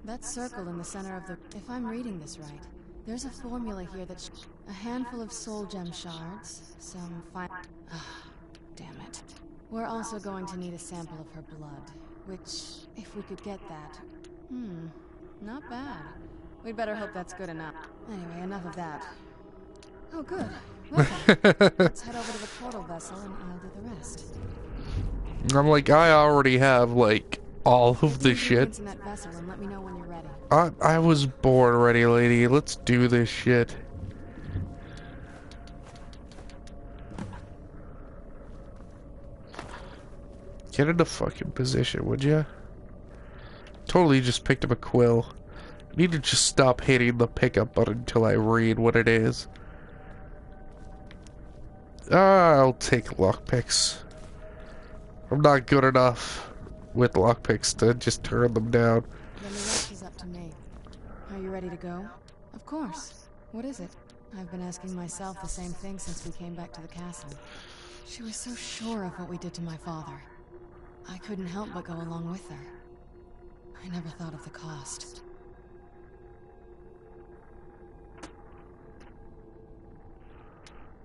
That circle in the center of the... If I'm reading this right, there's a formula here that... A handful of soul gem shards, some fine... Damn it. We're also going to need a sample of her blood, which, if we could get that... not bad. We'd better hope that's good enough. Anyway, enough of that. Oh, good. Welcome. Let's head over to the portal vessel and I'll do the rest. I'm like, I already have, like, all of the shit. In that vessel and let me know when you're ready. I was born ready, lady. Let's do this shit. Get into fucking position, would ya? Totally just picked up a quill. I need to just stop hitting the pickup button until I read what it is. I'll take lockpicks. I'm not good enough with lockpicks to just turn them down. Then the rest is up to me. Are you ready to go? Of course. What is it? I've been asking myself the same thing since we came back to the castle. She was so sure of what we did to my father. I couldn't help but go along with her. I never thought of the cost.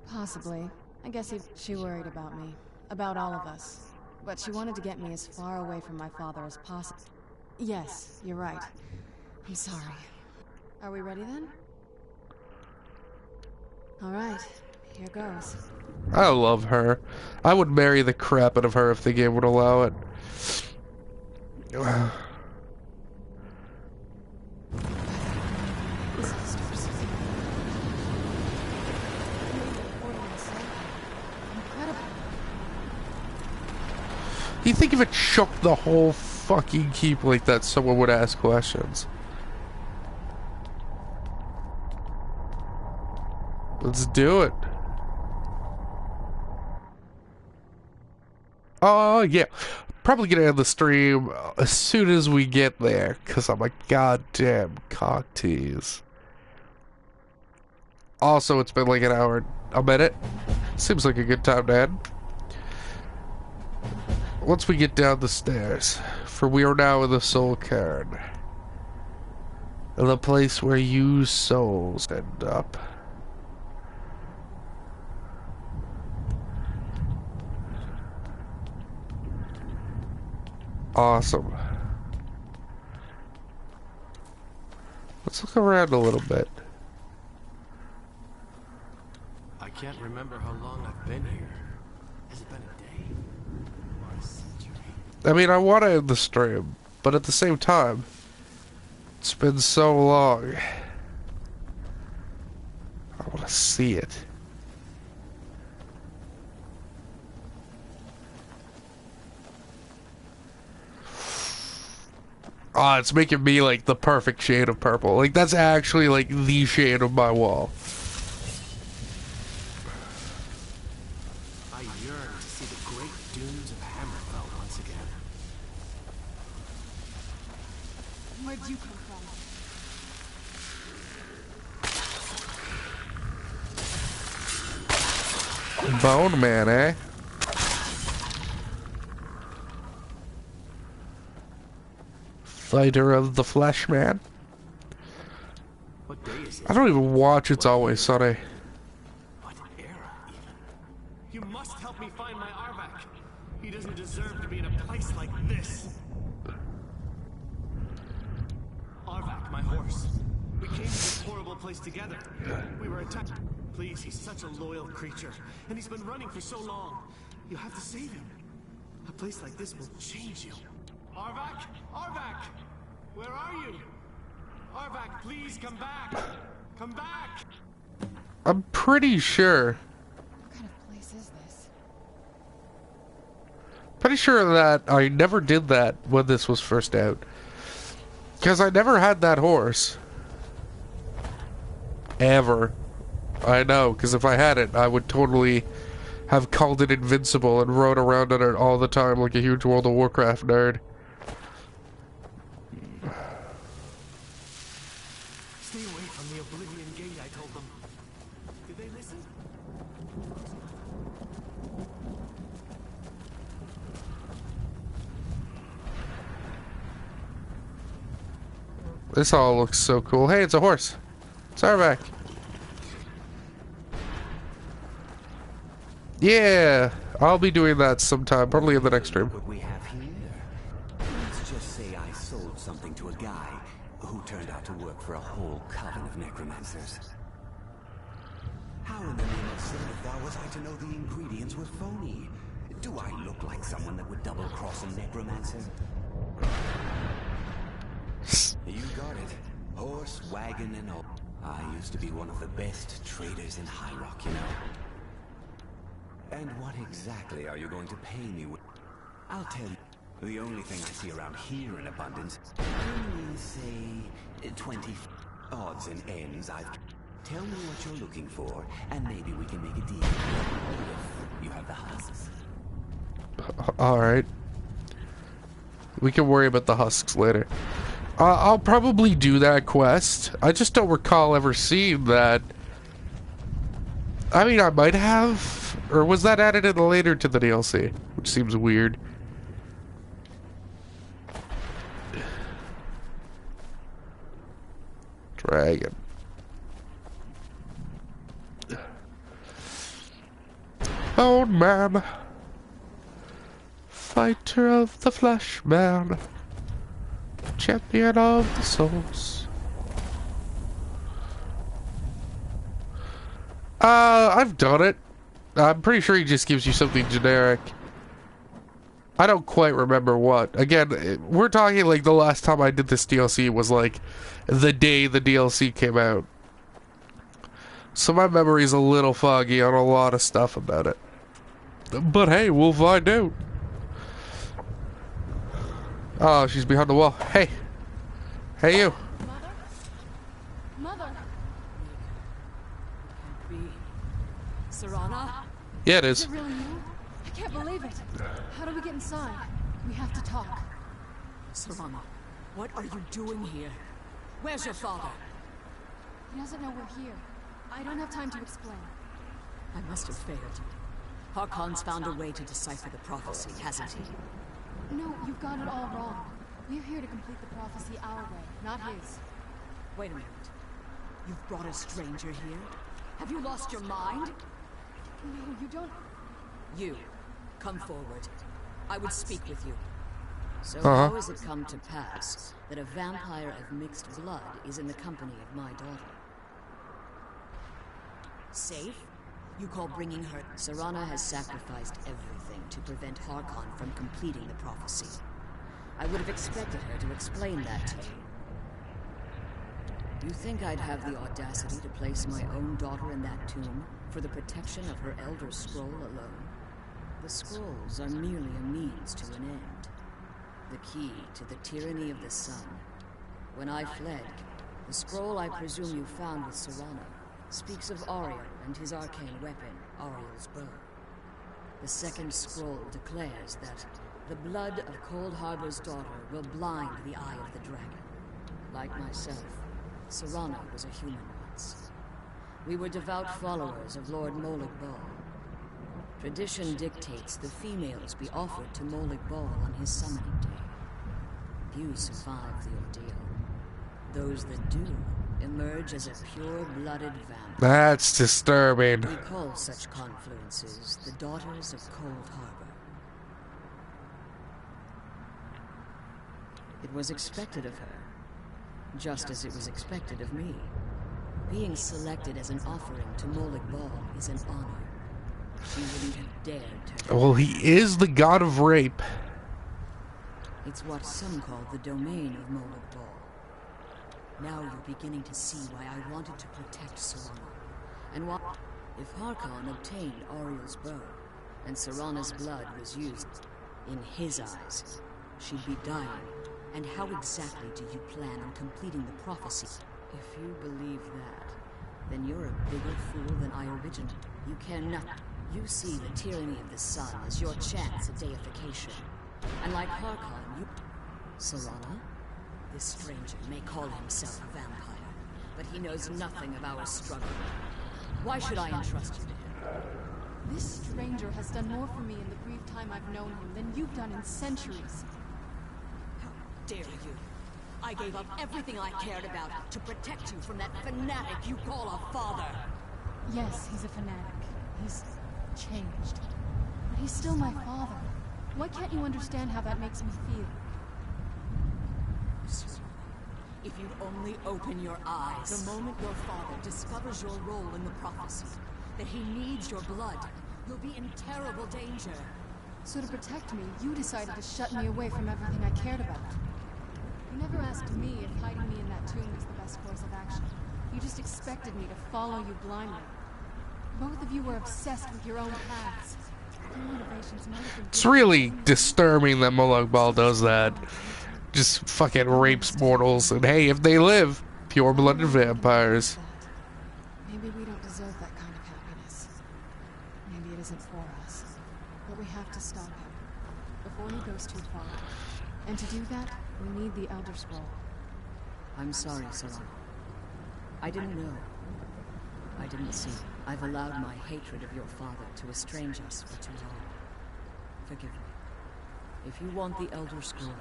Possibly. I guess she worried about me. About all of us. But she wanted to get me as far away from my father as possible. Yes, you're right. I'm sorry. Are we ready then? Alright, here goes. I love her. I would marry the crap out of her if the game would allow it. Incredible. You think if it shook the whole fucking keep like that, someone would ask questions? Let's do it. Oh, yeah. Probably gonna end the stream as soon as we get there, because I'm a goddamn cock tease. Also, it's been like an hour and a minute. Seems like a good time to end. Once we get down the stairs, for we are now in the Soul Cairn. The place where you souls end up. Awesome. Let's look around a little bit. I can't remember how long I've been here. Has it been a day? Or a century? I mean, I want to end the stream, but at the same time, it's been so long. I want to see it. Ah, it's making me like the perfect shade of purple. Like, that's actually like the shade of my wall. I yearn to see the great dunes of Hammerfell once again. Where'd you come from? Bone Man, eh? Fighter of the Flesh Man. What day is it? I don't even watch It's Always Sunny. What era, even? You must help me find my Arvak. He doesn't deserve to be in a place like this. Arvak, my horse. We came to this horrible place together. We were attacked. Please, he's such a loyal creature, and he's been running for so long. You have to save him. A place like this will change you. Arvak! Arvak! Where are you? Arvak, please come back! Come back! I'm pretty sure. What kind of place is this? Pretty sure that I never did that when this was first out. Because I never had that horse. Ever. I know, because if I had it, I would totally have called it invincible and rode around on it all the time like a huge World of Warcraft nerd. Stay away from the Oblivion Gate, I told them. Did they listen? This all looks so cool. Hey, it's a horse. It's Arvak. Yeah, I'll be doing that sometime, probably in the next stream. What we have here? Let's just say I sold something to a guy who turned out to work for a whole coven of necromancers. How in the name of Silaninil was I to know the ingredients were phony? Do I look like someone that would double-cross a necromancer? You got it. Horse, wagon, and all. I used to be one of the best traders in High Rock, you know. And what exactly are you going to pay me with? I'll tell you. The only thing I see around here in abundance, only say 20 odds and ends. Tell me what you're looking for, and maybe we can make a deal. If you have the husks. Alright. We can worry about the husks later. I'll probably do that quest. I just don't recall ever seeing that I mean, I might have, or was that added in later to the DLC? Which seems weird. Dragon. Bone man. Fighter of the flesh man. Champion of the souls. I've done it. I'm pretty sure he just gives you something generic. I don't quite remember what. Again, we're talking like the last time I did this DLC was like the day the DLC came out. So my memory's a little foggy on a lot of stuff about it. But hey, we'll find out. Oh, she's behind the wall. Hey. Hey, you. Mother! Be Serana? Yeah, it Is is. it really you? I can't believe it. How do we get inside? We have to talk. Serana, what are you doing here? Where's your father? He doesn't know we're here. I don't have time to explain. I must have failed. Harkon's found a way to decipher the prophecy, hasn't he? No, you've got it all wrong. We're here to complete the prophecy our way, not his. Wait a minute. You've brought a stranger here? Have you lost your mind? No, you don't... You, come forward. I would speak with you. So how has it come to pass that a vampire of mixed blood is in the company of my daughter? Safe? You call bringing her... Serana has sacrificed everything to prevent Harkon from completing the prophecy. I would have expected her to explain that to you. You think I'd have the audacity to place my own daughter in that tomb for the protection of her Elder Scroll alone? The scrolls are merely a means to an end. The key to the tyranny of the sun. When I fled, the scroll I presume you found with Serana speaks of Ariel and his arcane weapon, Ariel's bow. The second scroll declares that the blood of Cold Harbor's daughter will blind the eye of the dragon. Like myself, Serana was a human once. We were devout followers of Lord Molig Bal. Tradition dictates the females be offered to Molig Bal on his summoning day. Few survive the ordeal. Those that do emerge as a pure-blooded vampire. That's disturbing. We call such confluences the Daughters of Cold Harbor. It was expected of her, just as it was expected of me. Being selected as an offering to Molig Bal is an honor. She wouldn't have dared to. Well, he is the god of rape. It's what some call the domain of Molig Bal. Now you're beginning to see why I wanted to protect Serana. And why, if Harkon obtained Ariel's bow, and Serana's blood was used in his eyes, she'd be dying. And how exactly do you plan on completing the prophecy? If you believe that, then you're a bigger fool than I originally. You cannot. You see the tyranny of the sun as your chance at deification. And like Harkon, you... Serana? This stranger may call himself a vampire, but he knows nothing of our struggle. Why should I entrust you to him? This stranger has done more for me in the brief time I've known him than you've done in centuries. How dare you? I gave up everything I cared about to protect you from that fanatic you call a father. Yes, he's a fanatic. He's changed. But he's still my father. Why can't you understand how that makes me feel? If you'd only open your eyes. The moment your father discovers your role in the prophecy, that he needs your blood, you'll be in terrible danger. So to protect me, you decided to shut me away from everything I cared about. You never asked me if hiding me in that tomb was the best course of action. You just expected me to follow you blindly. Both of you were obsessed with your own paths. Your motivations might have been... It's really disturbing that Molig Bal does that. Just fucking rapes mortals, and hey, if they live, pure-blooded vampires. Maybe we don't deserve that kind of happiness. Maybe it isn't for us. But we have to stop him before he goes too far. And to do that, we need the Elder Scroll. I'm sorry, Serana. I didn't know. I didn't see. I've allowed my hatred of your father to estrange us for too long. Forgive me. If you want the Elder Scroll,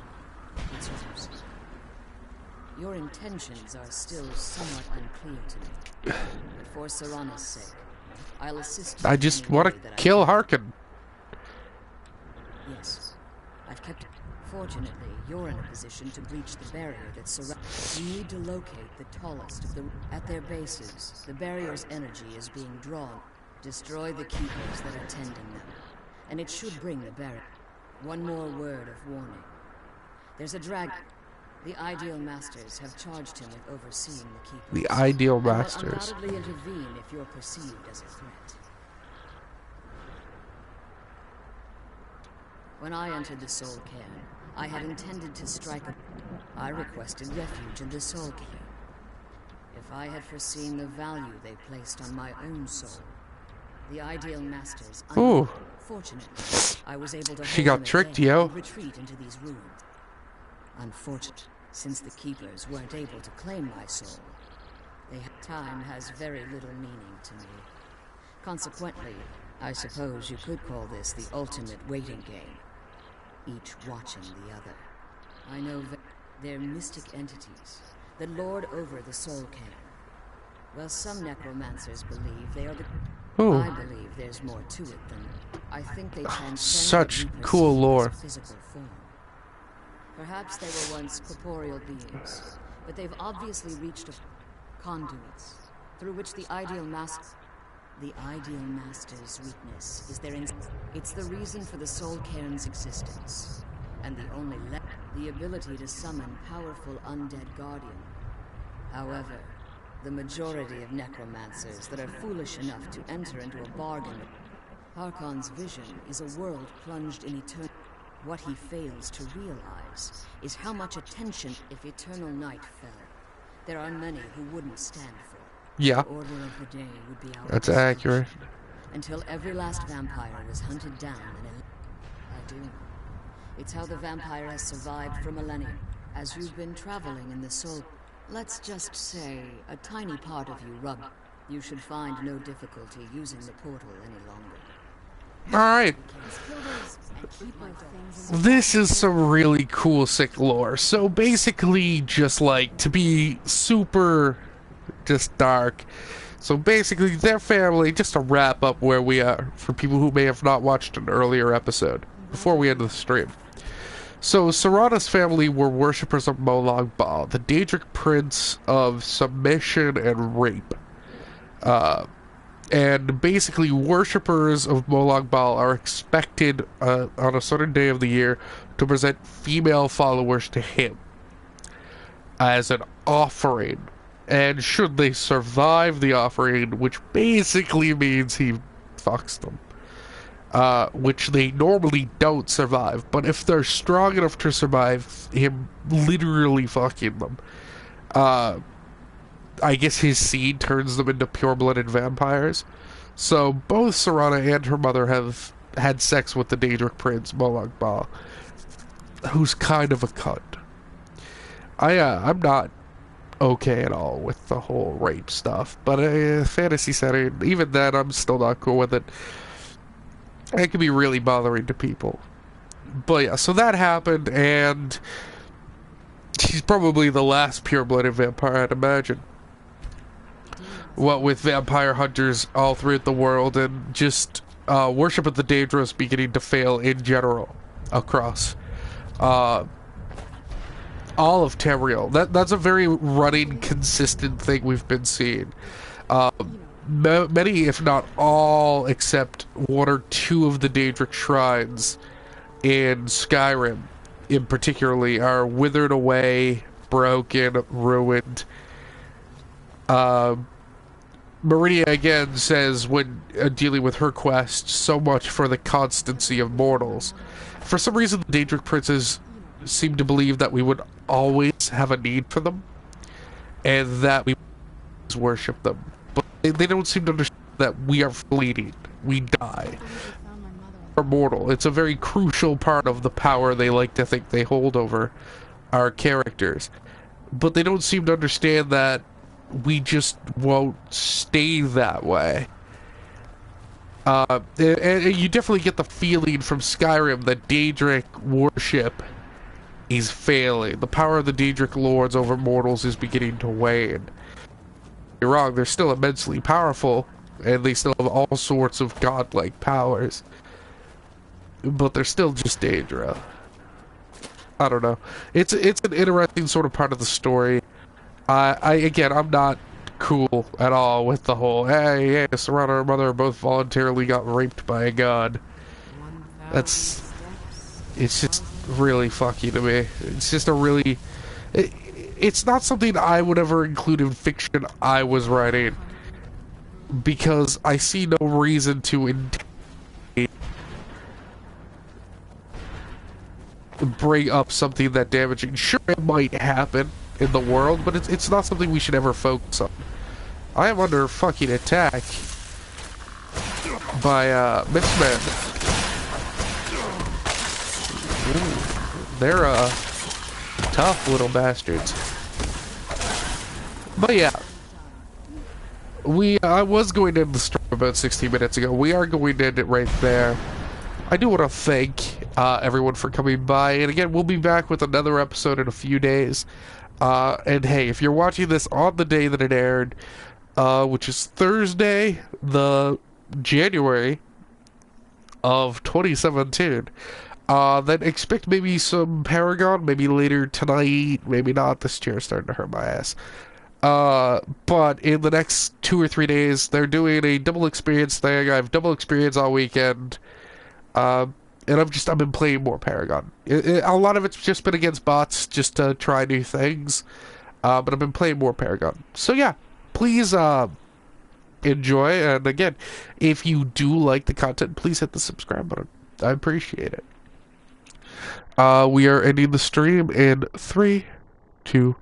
it's yours. Your intentions are still somewhat unclear to me. But for Serana's sake, I'll assist you. I just want to kill Harkin. Yes. I've kept it. Fortunately, you're in a position to breach the barrier that surrounds. You need to locate the tallest of the... At their bases, the barrier's energy is being drawn. Destroy the keepers that are tending them, and it should bring the barrier. One more word of warning. There's a dragon. The Ideal Masters have charged him with overseeing the keepers. The Ideal And will Masters. undoubtedly intervene if you're perceived as a threat. When I entered the Soul Cairn, I had intended to strike a... I requested refuge in the Soul Cairn. If I had foreseen the value they placed on my own soul, the Ideal Masters... Ooh. Fortunately, I was able to She hold got them at tricked, bay yo. and retreat into these ruins. Unfortunately, since the Keepers weren't able to claim my soul, time has very little meaning to me. Consequently, I suppose you could call this the ultimate waiting game. Each watching the other. I know they're mystic entities that lord over the Soul Cairn. Well, some necromancers believe they are the... Ooh. I believe there's more to it than... I think they transcend Such what we cool perceive lore. as physical form. Perhaps they were once corporeal beings, but they've obviously reached a... conduits, through which the Ideal Master... The Ideal Master's weakness is their... It's the reason for the Soul Cairn's existence, and the only... the ability to summon powerful undead guardian. However, the majority of necromancers that are foolish enough to enter into a bargain... Harkon's vision is a world plunged in eternity. What he fails to realize is how much attention if eternal night fell. There are many who wouldn't stand for it. Yeah. The order of the day would be out. That's accurate. Until every last vampire was hunted down and I do. It's how the vampire has survived for millennia. As you've been traveling in the soul, let's just say a tiny part of you rubbed. You should find no difficulty using the portal any longer. Alright. This is some really cool, sick lore. So basically, just like, to be super just dark. So basically, their family, just to wrap up where we are, for people who may have not watched an earlier episode, before we end the stream. So, Serana's family were worshippers of Molag Bal, the Daedric prince of submission and rape. And basically, worshippers of Molag Bal are expected on a certain day of the year to present female followers to him as an offering. And should they survive the offering, which basically means he fucks them, which they normally don't survive, but if they're strong enough to survive him literally fucking them, I guess his seed turns them into pure-blooded vampires. So both Serana and her mother have had sex with the Daedric prince, Molag Bal, who's kind of a cunt. I'm not okay at all with the whole rape stuff, but fantasy setting, even then, I'm still not cool with it. It can be really bothering to people. But yeah, so that happened, and she's probably the last pure-blooded vampire, I'd imagine. What with vampire hunters all throughout the world, and just worship of the daedra beginning to fail in general across all of Tamriel. That's a very running, consistent thing we've been seeing. Many, if not all, except one or two of the Daedric shrines in Skyrim, in particularly, are withered away, broken, ruined. Meridia again says, when dealing with her quest, so much for the constancy of mortals. For some reason, the Daedric princes seem to believe that we would always have a need for them, and that we worship them. But they don't seem to understand that we are fleeting. We die. We're mortal. It's a very crucial part of the power they like to think they hold over our characters. But they don't seem to understand that we just won't stay that way. And you definitely get the feeling from Skyrim that Daedric worship is failing. The power of the Daedric lords over mortals is beginning to wane. You're wrong, they're still immensely powerful, and they still have all sorts of godlike powers. But they're still just daedra. I don't know. It's an interesting sort of part of the story. Again, I'm not cool at all with the whole, hey, Serana and her mother both voluntarily got raped by a god. It's just really fucky to me. It's just a really... It's not something I would ever include in fiction I was writing, because I see no reason to bring up something that damaging. Sure, it might happen in the world, but it's not something we should ever focus on. I am under fucking attack by mixed men. Ooh, they're tough little bastards. But yeah, I was going to end the story about 16 minutes ago. We are going to end it right there. I do want to thank everyone for coming by, and again, we'll be back with another episode in a few days. And hey, if you're watching this on the day that it aired, which is Thursday, the January of 2017, then expect maybe some Paragon, maybe later tonight, maybe not. This chair's starting to hurt my ass. But in the next 2 or 3 days, they're doing a double experience thing. I have double experience all weekend. And I've been playing more Paragon. A lot of it's just been against bots, just to try new things. But I've been playing more Paragon. So yeah, please, enjoy. And again, if you do like the content, please hit the subscribe button. I appreciate it. We are ending the stream in 3, 2,